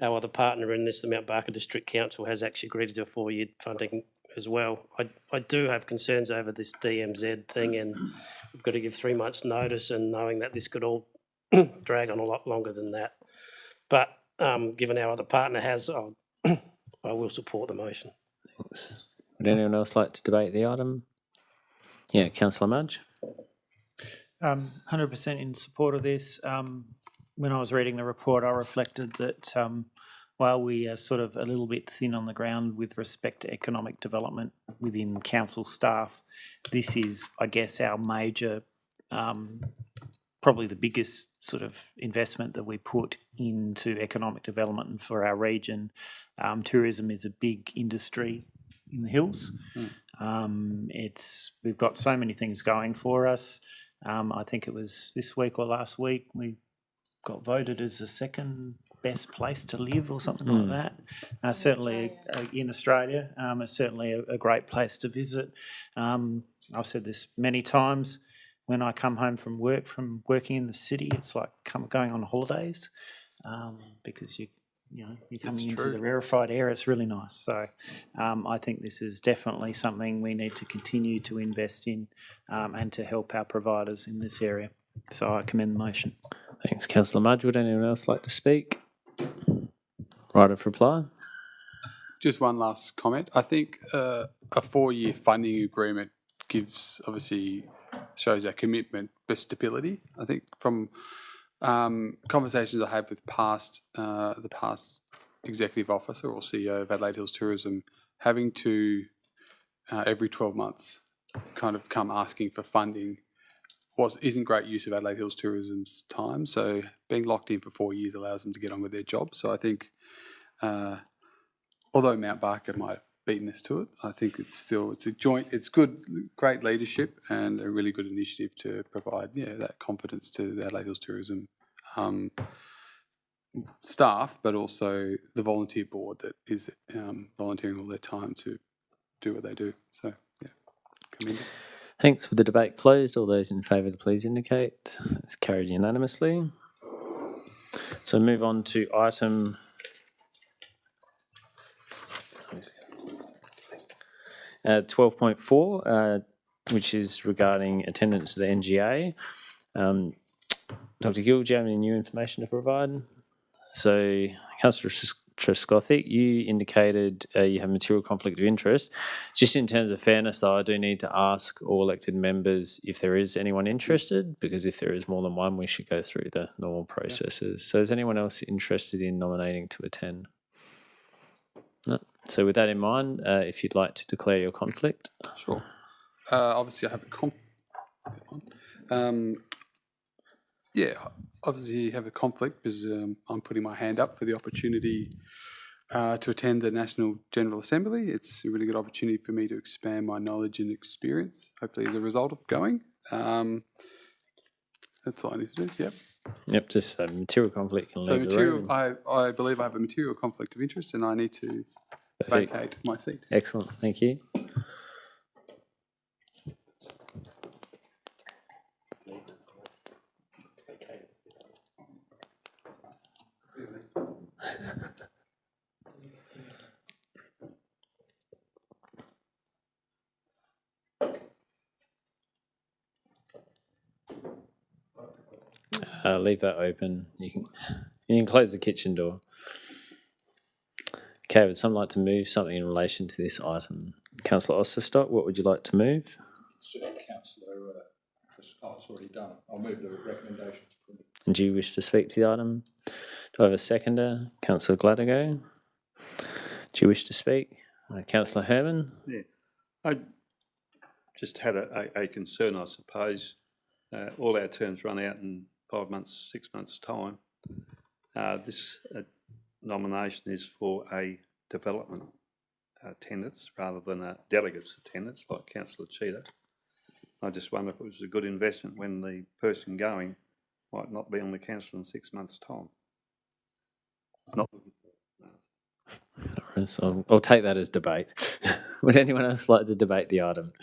our other partner in this, the Mount Barker District Council, has actually agreed to do a 4-year funding as well. I do have concerns over this DMZ thing, and we've got to give 3 months' notice, and knowing that this could all drag on a lot longer than that. But given our other partner has, I will support the motion. Thanks. Would anyone else like to debate the item? Yeah, Councillor Mudge. 100% in support of this. When I was reading the report, I reflected that while we are sort of a little bit thin on the ground with respect to economic development within council staff, this is, I guess, our major, probably the biggest sort of investment that we put into economic development for our region. Tourism is a big industry in the hills. We've got so many things going for us. I think it was this week or last week we got voted as the second best place to live or something like that. Certainly in Australia, it's certainly a great place to visit. I've said this many times. When I come home from working in the city, it's like going on holidays, because you're coming into the rarefied air. It's really nice. So I think this is definitely something we need to continue to invest in, and to help our providers in this area. So I commend the motion. Thanks, Councillor Mudge. Would anyone else like to speak? Right of reply. Just one last comment. I think a 4-year funding agreement shows our commitment for stability. I think from conversations I had with the past executive officer or CEO of Adelaide Hills Tourism, having to every 12 months kind of come asking for funding isn't great use of Adelaide Hills Tourism's time. So being locked in for 4 years allows them to get on with their job. So I think, although Mount Barker might have beaten us to it, I think it's good, great leadership and a really good initiative to provide that confidence to the Adelaide Hills Tourism staff, but also the volunteer board that is volunteering all their time to do what they do. So yeah, commend it. Thanks. With the debate closed, all those in favour, please indicate. It's carried unanimously. So move on to item 12.4, which is regarding attendance to the NGA. Dr. Gill, do you have any new information to provide? So, Councillor Trescothick, you indicated you have material conflict of interest. Just in terms of fairness, though, I do need to ask all elected members if there is anyone interested, because if there is more than one, we should go through the normal processes. So is anyone else interested in nominating to attend? No. So with that in mind, if you'd like to declare your conflict. Sure. Obviously, I have a obviously have a conflict because I'm putting my hand up for the opportunity to attend the National General Assembly. It's a really good opportunity for me to expand my knowledge and experience, hopefully as a result of going. That's all I need to do, yep. Yep, just material conflict. Can leave the room. I believe I have a material conflict of interest and I need to vacate my seat. Excellent, thank you. Leave that open. You can close the kitchen door. Okay, would someone like to move something in relation to this item? Councillor Osterstock, what would you like to move? Councillor it's already done. I'll move the recommendations. And do you wish to speak to the item? Do I have a seconder? Councillor Gladigo. Do you wish to speak? Councillor Herman? Yeah, I just had a concern, I suppose. All our terms run out in 5 months, 6 months' time. This nomination is for a development attendance rather than a delegate's attendance, like Councillor Cheetah. I just wonder if it was a good investment when the person going might not be on the council in 6 months' time. Not. So I'll take that as debate. Would anyone else like to debate the item?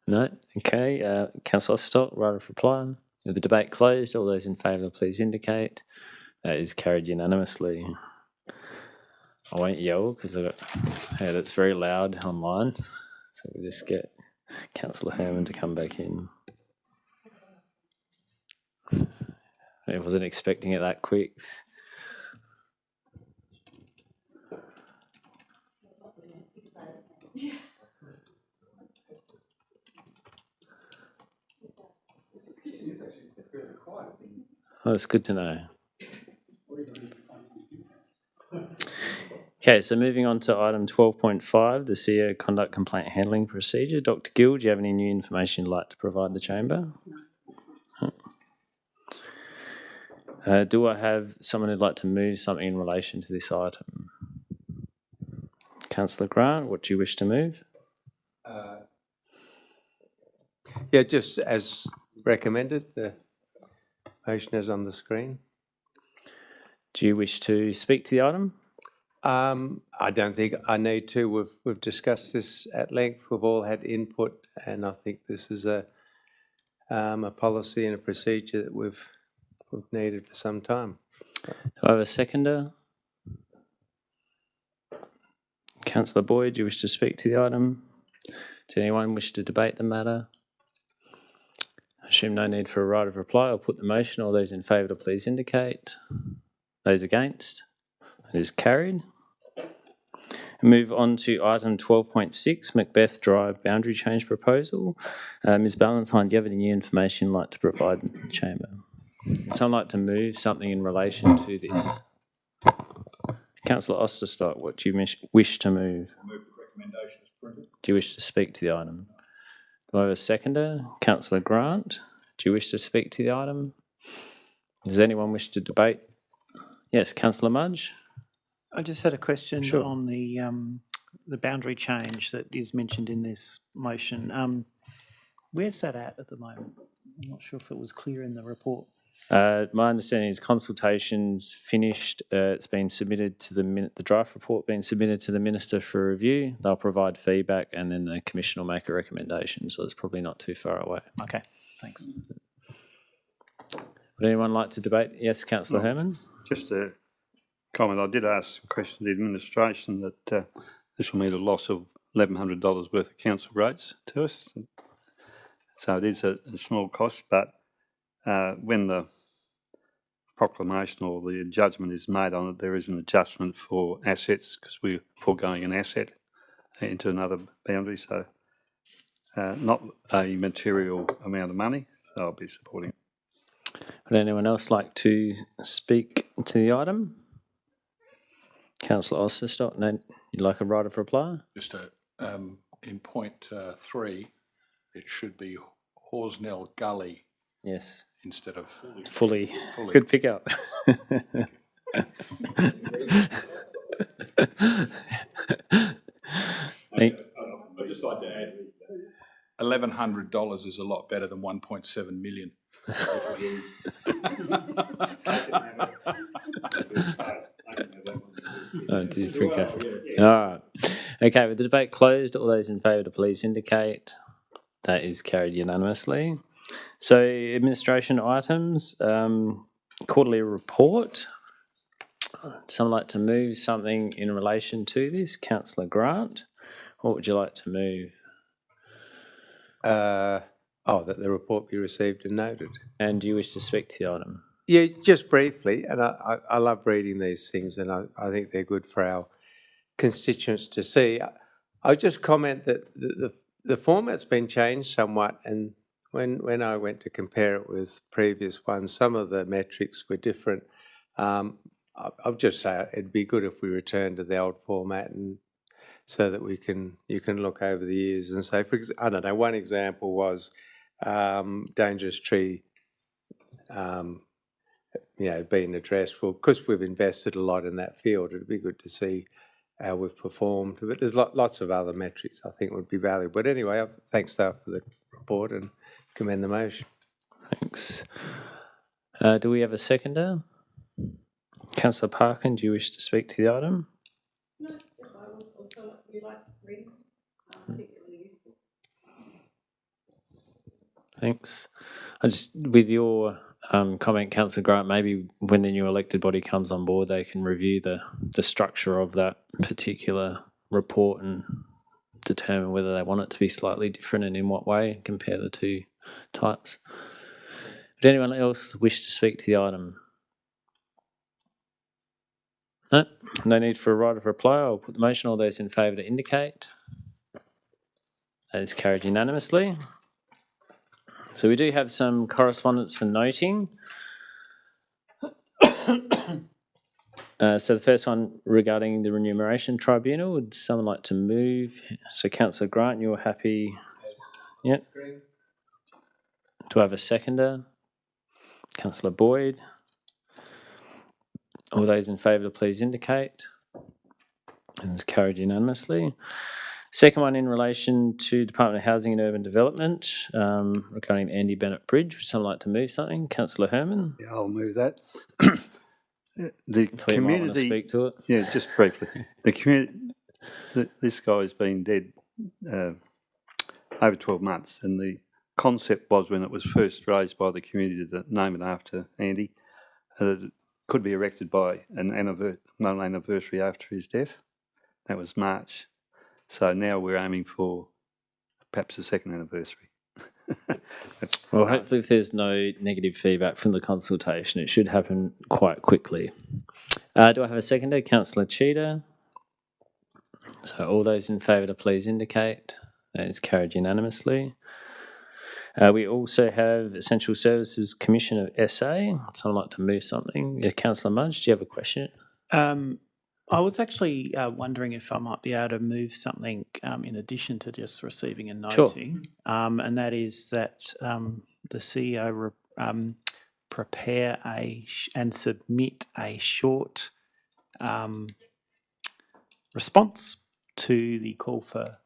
No? Okay. Councillor Osterstock, right of reply. With the debate closed, all those in favour please indicate. That is carried unanimously. I won't yell because I've heard it's very loud online. So we'll just get Councillor Herman to come back in. I wasn't expecting it that quick. Oh, that's good to know. Okay, so moving on to item 12.5, the CEO Conduct Complaint Handling Procedure. Dr. Gill, do you have any new information you'd like to provide the chamber? Do I have someone who'd like to move something in relation to this item? Councillor Grant, what do you wish to move? Yeah, just as recommended, the motion is on the screen. Do you wish to speak to the item? I don't think I need to. We've discussed this at length. We've all had input, and I think this is a policy and a procedure that we've needed for some time. Do I have a seconder? Councillor Boyd, do you wish to speak to the item? Does anyone wish to debate the matter? I assume no need for a right of reply. I'll put the motion. All those in favour, please indicate. Those against? It is carried. Move on to item 12.6, Macbeth Drive boundary change proposal. Ms Ballantyne, do you have any new information you'd like to provide the chamber? Would someone like to move something in relation to this? Councillor Osterstock, what do you wish to move? I'll move the recommendation as printed. Do you wish to speak to the item? Do I have a seconder? Councillor Grant, do you wish to speak to the item? Does anyone wish to debate? Yes, Councillor Mudge. I just had a question Sure. on the boundary change that is mentioned in this motion. Where's that at the moment? I'm not sure if it was clear in the report. My understanding is consultations finished. It's been submitted to the draft report being submitted to the minister for review. They'll provide feedback, and then the commission will make a recommendation. So it's probably not too far away. Okay, thanks. Would anyone like to debate? Yes, Councillor Herman. Just a comment. I did ask a question to the administration that this will mean a loss of $1,100 worth of council rates to us. So it is a small cost, but when the proclamation or the judgment is made on it, there is an adjustment for assets because we're foregoing an asset into another boundary. So not a material amount of money, so I'll be supporting it. Would anyone else like to speak to the item? Councillor Osterstock, no, you'd like a right of reply? Just in point 3, it should be Horsnell Gully Yes. instead of Fully. Fully. Good pick up. I'd just like to add. $1,100 is a lot better than 1.7 million. Oh, did you freak out? All right. Okay, with the debate closed, all those in favour to please indicate. That is carried unanimously. So, administration items, quarterly report. Someone like to move something in relation to this? Councillor Grant, what would you like to move? That the report be received and noted. And do you wish to speak to the item? Yeah, just briefly, and I love reading these things, and I think they're good for our constituents to see. I just comment that the format's been changed somewhat, and when I went to compare it with previous ones, some of the metrics were different. I'll just say it'd be good if we return to the old format, and so that you can look over the years and say, I don't know. One example was dangerous tree. Being addressed. Well, because we've invested a lot in that field, it'd be good to see how we've performed. But there's lots of other metrics I think would be valuable. But anyway, thanks, staff, for the report and commend the motion. Thanks. Do we have a seconder? Councillor Parkin, do you wish to speak to the item? No, yes, I also like reading. I think they're really useful. Thanks. With your comment, Councillor Grant, maybe when the new elected body comes on board, they can review the structure of that particular report and determine whether they want it to be slightly different and in what way, and compare the two types. Would anyone else wish to speak to the item? No need for a right of reply. I'll put the motion. All those in favour to indicate. That is carried unanimously. So we do have some correspondence for noting. So the first one regarding the Remuneration Tribunal, would someone like to move? So Councillor Grant, you're happy? Yep. Do I have a seconder? Councillor Boyd. All those in favour please indicate. And it's carried unanimously. Second one in relation to Department of Housing and Urban Development regarding Andy Bennett Bridge. Would someone like to move something? Councillor Herman? Yeah, I'll move that. The You might want to community, speak to it. yeah, just briefly. The community, this guy's been dead over 12 months, and the concept was when it was first raised by the community to name it after Andy, it could be erected by one anniversary after his death. That was March. So now we're aiming for perhaps the second anniversary. Well, hopefully if there's no negative feedback from the consultation, it should happen quite quickly. Do I have a seconder? Councillor Cheetah. So all those in favour to please indicate. That is carried unanimously. We also have Essential Services Commission of SA. Someone like to move something? Yeah, Councillor Mudge, do you have a question? I was actually wondering if I might be able to move something in addition to just receiving and Sure. noting, and that is that the CEO prepare and submit a short response to the call for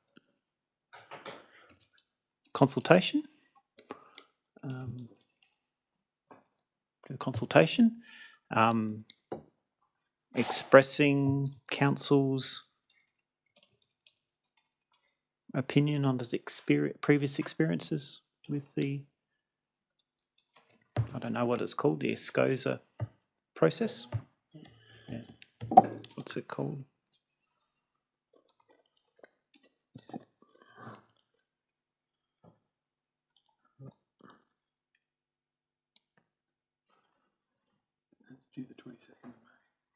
consultation. Expressing council's opinion on his previous experiences with the, I don't know what it's called, the SCOSA process. Yeah. What's it called? Do the 22nd.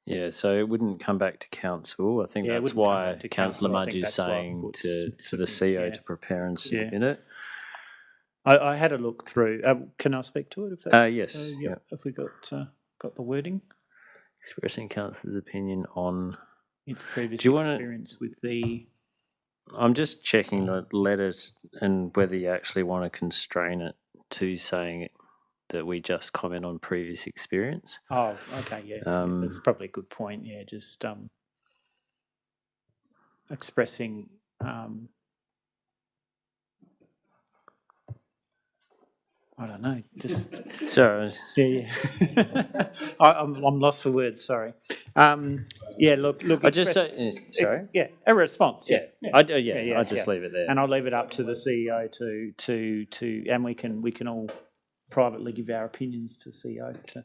Yeah, so it wouldn't come back to council. I think Yeah, it that's wouldn't come why back to Councillor council. I think Mudge is that's why I saying put for the submit, CEO yeah. to prepare and Yeah. submit it. I had a look through. Can I speak to it? If that's, Yes. yeah. Have we got the wording? Expressing councillor's opinion on. Its previous Do you wanna- experience with the. I'm just checking the letters and whether you actually want to constrain it to saying that we just comment on previous experience. Oh, okay, yeah, that's probably a good point. Yeah, just expressing. I don't know. Just Sorry. yeah. I'm lost for words. Sorry. Yeah. Look. I just say sorry. Yeah, a response. Yeah. I'll just leave it there. And I'll leave it up to the CEO to and we can all privately give our opinions to the CEO to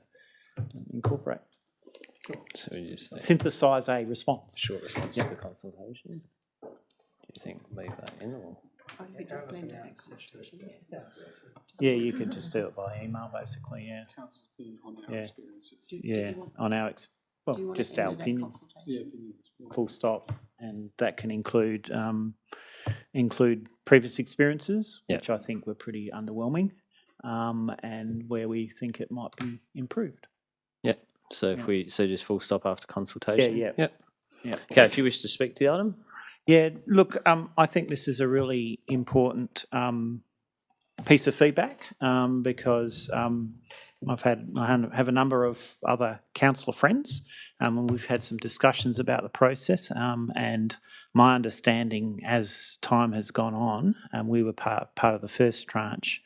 incorporate. So you say Synthesise a response. short response to the consultation. Do you think leave that in or? Yeah, you could just do it by email, basically. Yeah. Yeah, on our just our opinions. Full stop, and that can include previous experiences, which I think were pretty underwhelming, and where we think it might be improved. Yeah. So if we just full stop after consultation. Yeah. Okay. If you wish to speak to the item. Yeah. Look, I think this is a really important piece of feedback because I have a number of other councillor friends, and we've had some discussions about the process. And my understanding, as time has gone on, and we were part of the first tranche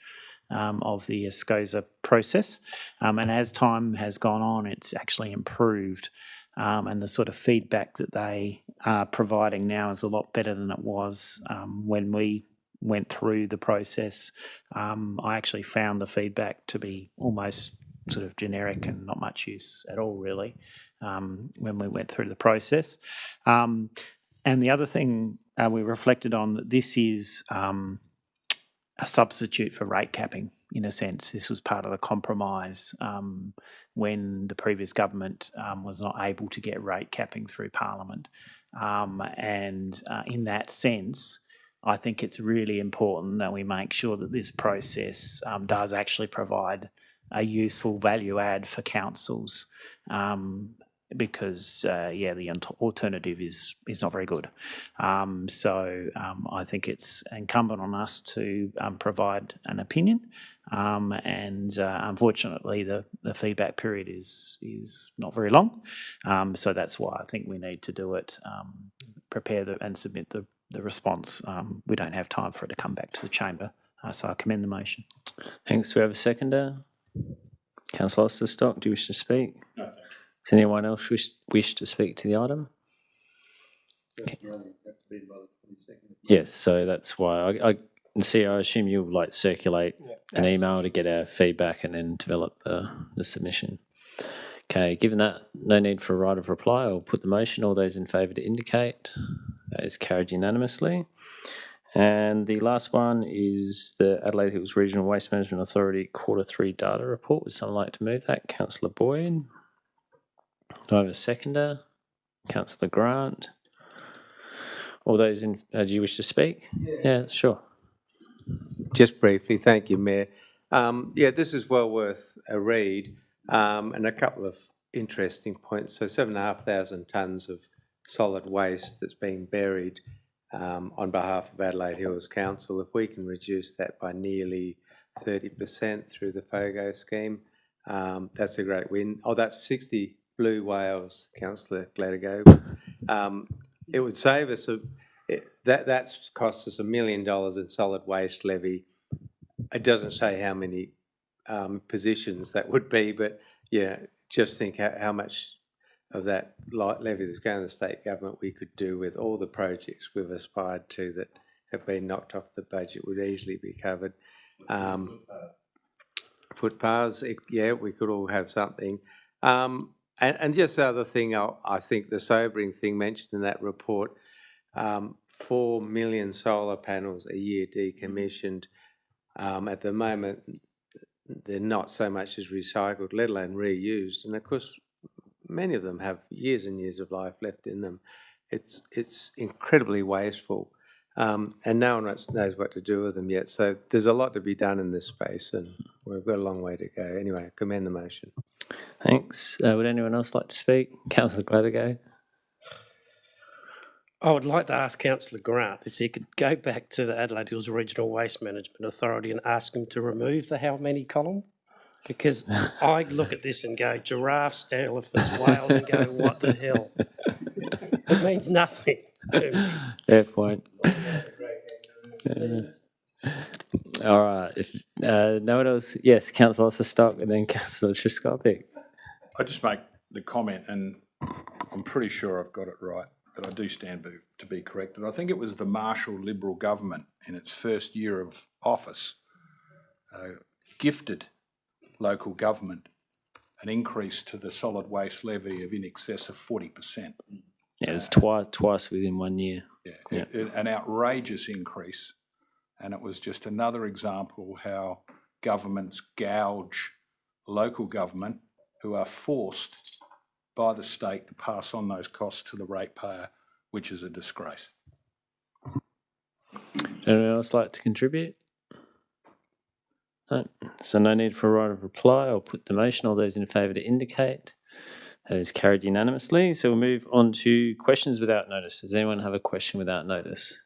of the SCOSA process, and as time has gone on, it's actually improved. And the sort of feedback that they are providing now is a lot better than it was when we went through the process. I actually found the feedback to be almost sort of generic and not much use at all, really, when we went through the process. And the other thing we reflected on, that this is a substitute for rate capping, in a sense. This was part of the compromise when the previous government was not able to get rate capping through Parliament. And in that sense, I think it's really important that we make sure that this process does actually provide a useful value add for councils, because the alternative is not very good. So I think it's incumbent on us to provide an opinion, and unfortunately the feedback period is not very long. So that's why I think we need to do it, prepare and submit the response. We don't have time for it to come back to the chamber, so I commend the motion. Thanks. Do we have a seconder? Councillor Stock, do you wish to speak? No. Does anyone else wish to speak to the item? Okay. Yes, so that's why I assume you'll circulate an email to get our feedback and then develop the submission. Okay, given that no need for a right of reply, I'll put the motion. All those in favour to indicate. That is carried unanimously. And the last one is the Adelaide Hills Regional Waste Management Authority Q3 data report. Would someone like to move that? Councillor Boyd. Do I have a seconder? Councillor Grant. All those in, do you wish to speak? Yeah, sure. Just briefly, thank you, Mayor. This is well worth a read, and a couple of interesting points. So 7,500 tonnes of solid waste that's being buried on behalf of Adelaide Hills Council. If we can reduce that by nearly 30% through the FOGO scheme, that's a great win. Oh, that's 60 blue whales, Councillor Gladigo. It would save us, that's cost us $1 million in solid waste levy. It doesn't say how many positions that would be, but yeah, just think how much of that levy that's going to the state government we could do with all the projects we've aspired to that have been knocked off the budget would easily be covered. Footpaths, yeah, we could all have something. And just the other thing, I think the sobering thing mentioned in that report, 4 million solar panels a year decommissioned. At the moment, they're not so much as recycled, let alone reused. And of course, many of them have years and years of life left in them. It's incredibly wasteful, and no one knows what to do with them yet. So there's a lot to be done in this space, and we've got a long way to go. Anyway, I commend the motion. Thanks. Would anyone else like to speak? Councillor Gladigo. I would like to ask Councillor Grant if he could go back to the Adelaide Hills Regional Waste Management Authority and ask him to remove the how many column. Because I look at this and go, giraffes, elephants, whales, and go, what the hell? It means nothing to me. Fair point. All right. If no one else, yes, Councillor Stock and then Councillor Triscopic. I just make the comment, and I'm pretty sure I've got it right, but I do stand to be corrected. I think it was the Marshall Liberal government in its first year of office gifted local government an increase to the solid waste levy of in excess of 40%. Yeah, it's twice within 1 year. Yeah. An outrageous increase, and it was just another example how governments gouge local government who are forced by the state to pass on those costs to the ratepayer, which is a disgrace. Anyone else like to contribute? No. So no need for a right of reply. I'll put the motion. All those in favour to indicate. That is carried unanimously. So we'll move on to questions without notice. Does anyone have a question without notice?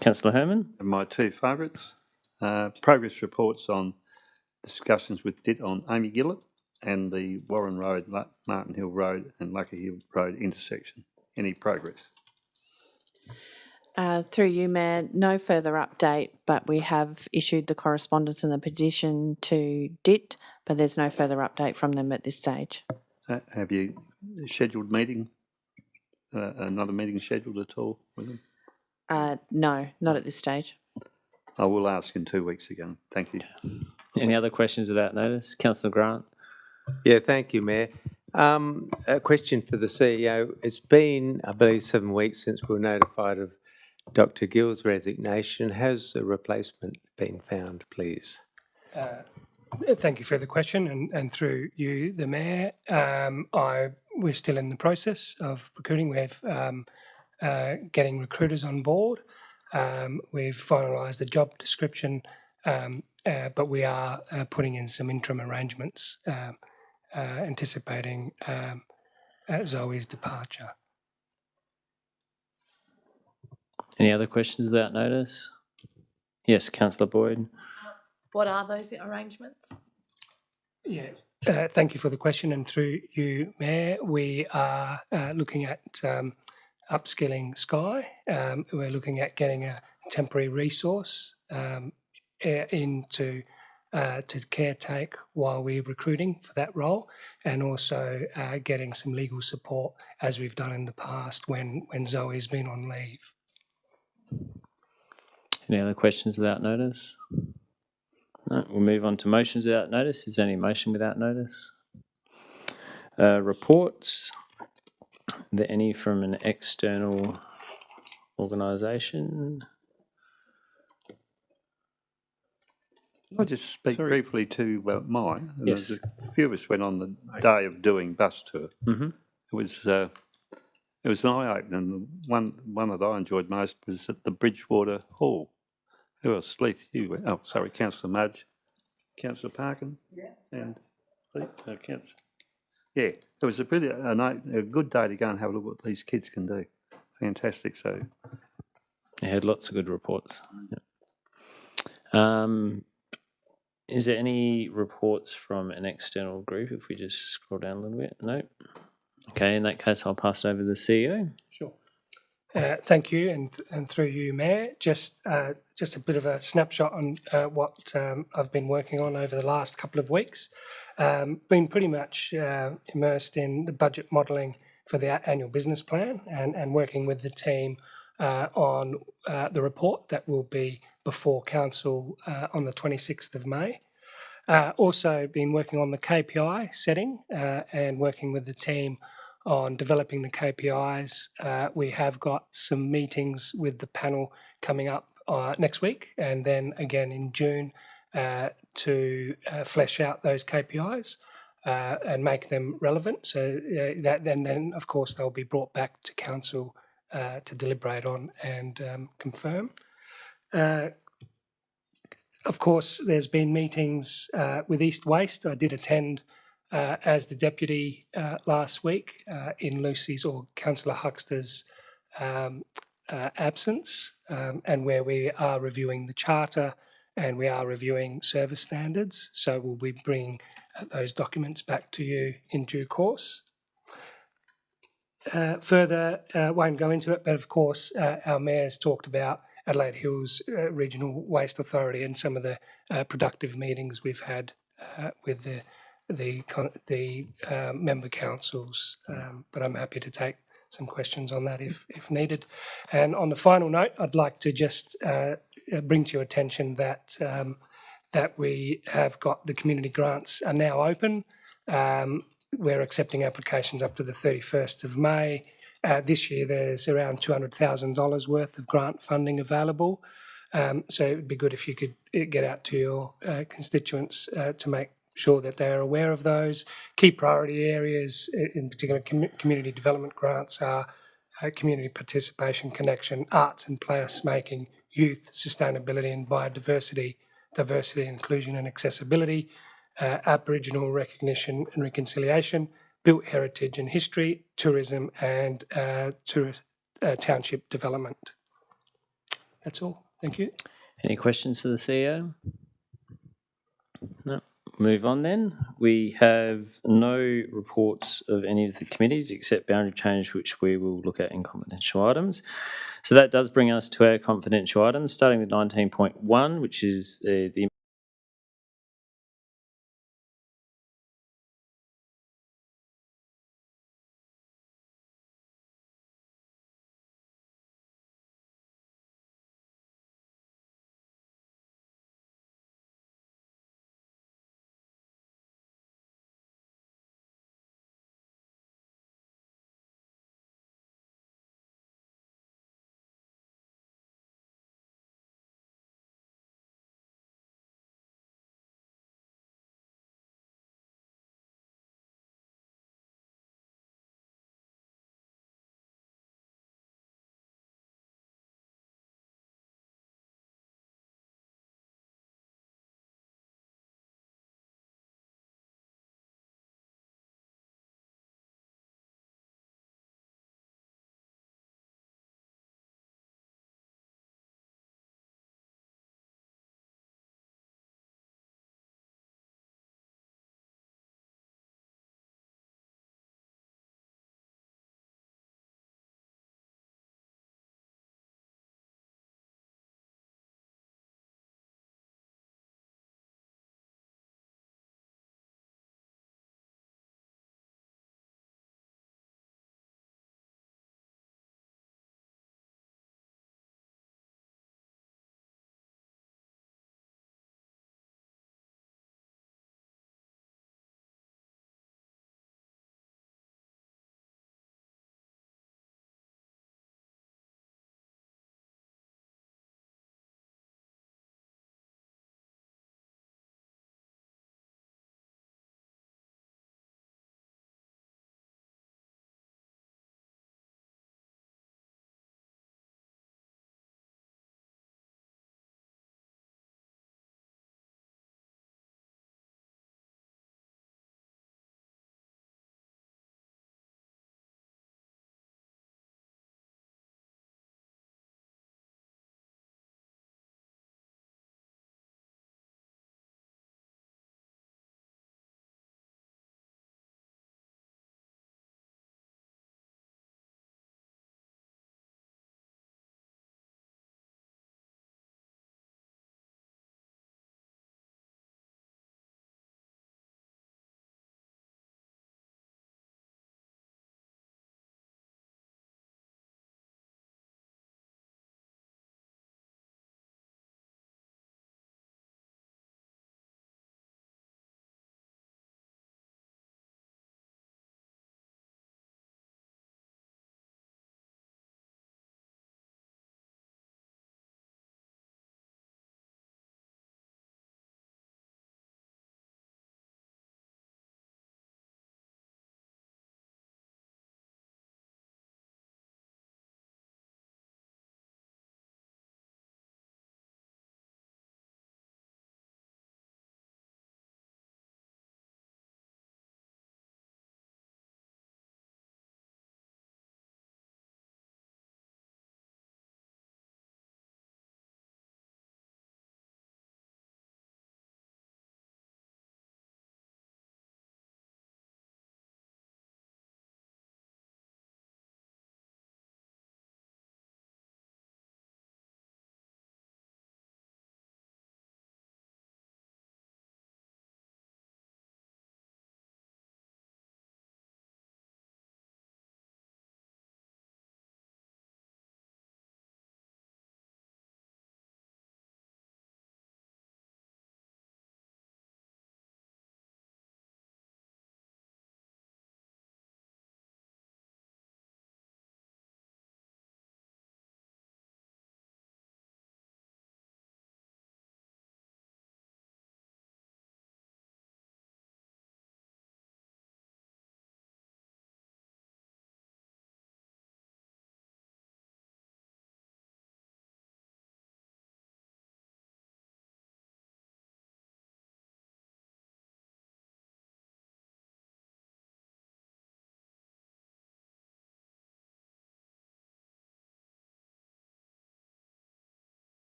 Councillor Herman? My two favourites, progress reports on discussions with DIT on Amy Gillett and the Warren Road, Martin Hill Road and Lucky Hill Road intersection. Any progress? Through you, Mayor, no further update, but we have issued the correspondence and the petition to DIT, but there's no further update from them at this stage. Have you scheduled meeting, another meeting scheduled at all with them? No, not at this stage. I will ask in 2 weeks again. Thank you. Any other questions without notice? Councillor Grant? Yeah, thank you, Mayor. A question for the CEO. It's been, I believe, 7 weeks since we were notified of Dr. Gill's resignation. Has a replacement been found, please? Thank you for the question, and through you, the Mayor, we're still in the process of recruiting. We're getting recruiters on board. We've finalised the job description, but we are putting in some interim arrangements, anticipating Zoe's departure. Any other questions without notice? Yes, Councillor Boyd. What are those arrangements? Yes, thank you for the question, and through you, Mayor, we are looking at upskilling Sky. We're looking at getting a temporary resource in to caretake while we're recruiting for that role, and also getting some legal support as we've done in the past when Zoe's been on leave. Any other questions without notice? No, we'll move on to motions without notice. Is there any motion without notice? Reports. Are there any from an external organisation? I'll just speak briefly to mine. Yes. A few of us went on the day of doing bus tour. Mm-hmm. It was an eye-opener. The one that I enjoyed most was at the Bridgewater Hall. Who else? Leith, you went. Oh, sorry, Councillor Mudge, Councillor Parkin, and Councillor. Yeah, it was a good day to go and have a look at what these kids can do. Fantastic. So You had lots of good reports. Is there any reports from an external group? If we just scroll down a little bit. No. Okay, in that case, I'll pass it over to the CEO. Sure. Thank you, and through you, Mayor, just a bit of a snapshot on what I've been working on over the last couple of weeks. Been pretty much immersed in the budget modelling for the annual business plan and working with the team on the report that will be before Council on the 26th of May. Also been working on the KPI setting and working with the team on developing the KPIs. We have got some meetings with the panel coming up next week and then again in June to flesh out those KPIs and make them relevant. So then of course they'll be brought back to council to deliberate on and confirm. Of course, there's been meetings with East Waste. I did attend as the deputy last week in Lucy's or Councillor Huxter's absence, and where we are reviewing the charter and we are reviewing service standards. So we'll be bringing those documents back to you in due course. Further, won't go into it, but of course, our mayor's talked about Adelaide Hills Regional Waste Authority and some of the productive meetings we've had with the member councils. But I'm happy to take some questions on that if needed. And on the final note, I'd like to just bring to your attention that that we have got the community grants are now open. We're accepting applications up to the 31st of May. This year there's around $200,000 worth of grant funding available. So it would be good if you could get out to your constituents to make sure that they're aware of those. Key priority areas, in particular community development grants, are community participation, connection, arts and placemaking, youth, sustainability and biodiversity, diversity, inclusion and accessibility, Aboriginal recognition and reconciliation, built heritage and history, tourism and township development. That's all. Thank you. Any questions for the CEO? No. Move on then. We have no reports of any of the committees except boundary change, which we will look at in confidential items. So that does bring us to our confidential items, starting with 19.1, which is the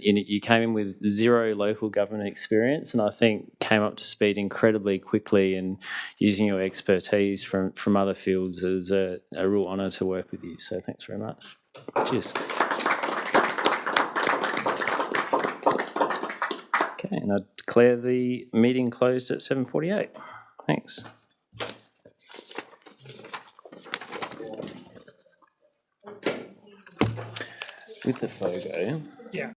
you came in with zero local government experience, and I think came up to speed incredibly quickly. And using your expertise from other fields is a real honour to work with you. So thanks very much. Cheers. Okay, and I declare the meeting closed at 7:48. Thanks. With the FOGO. Yeah.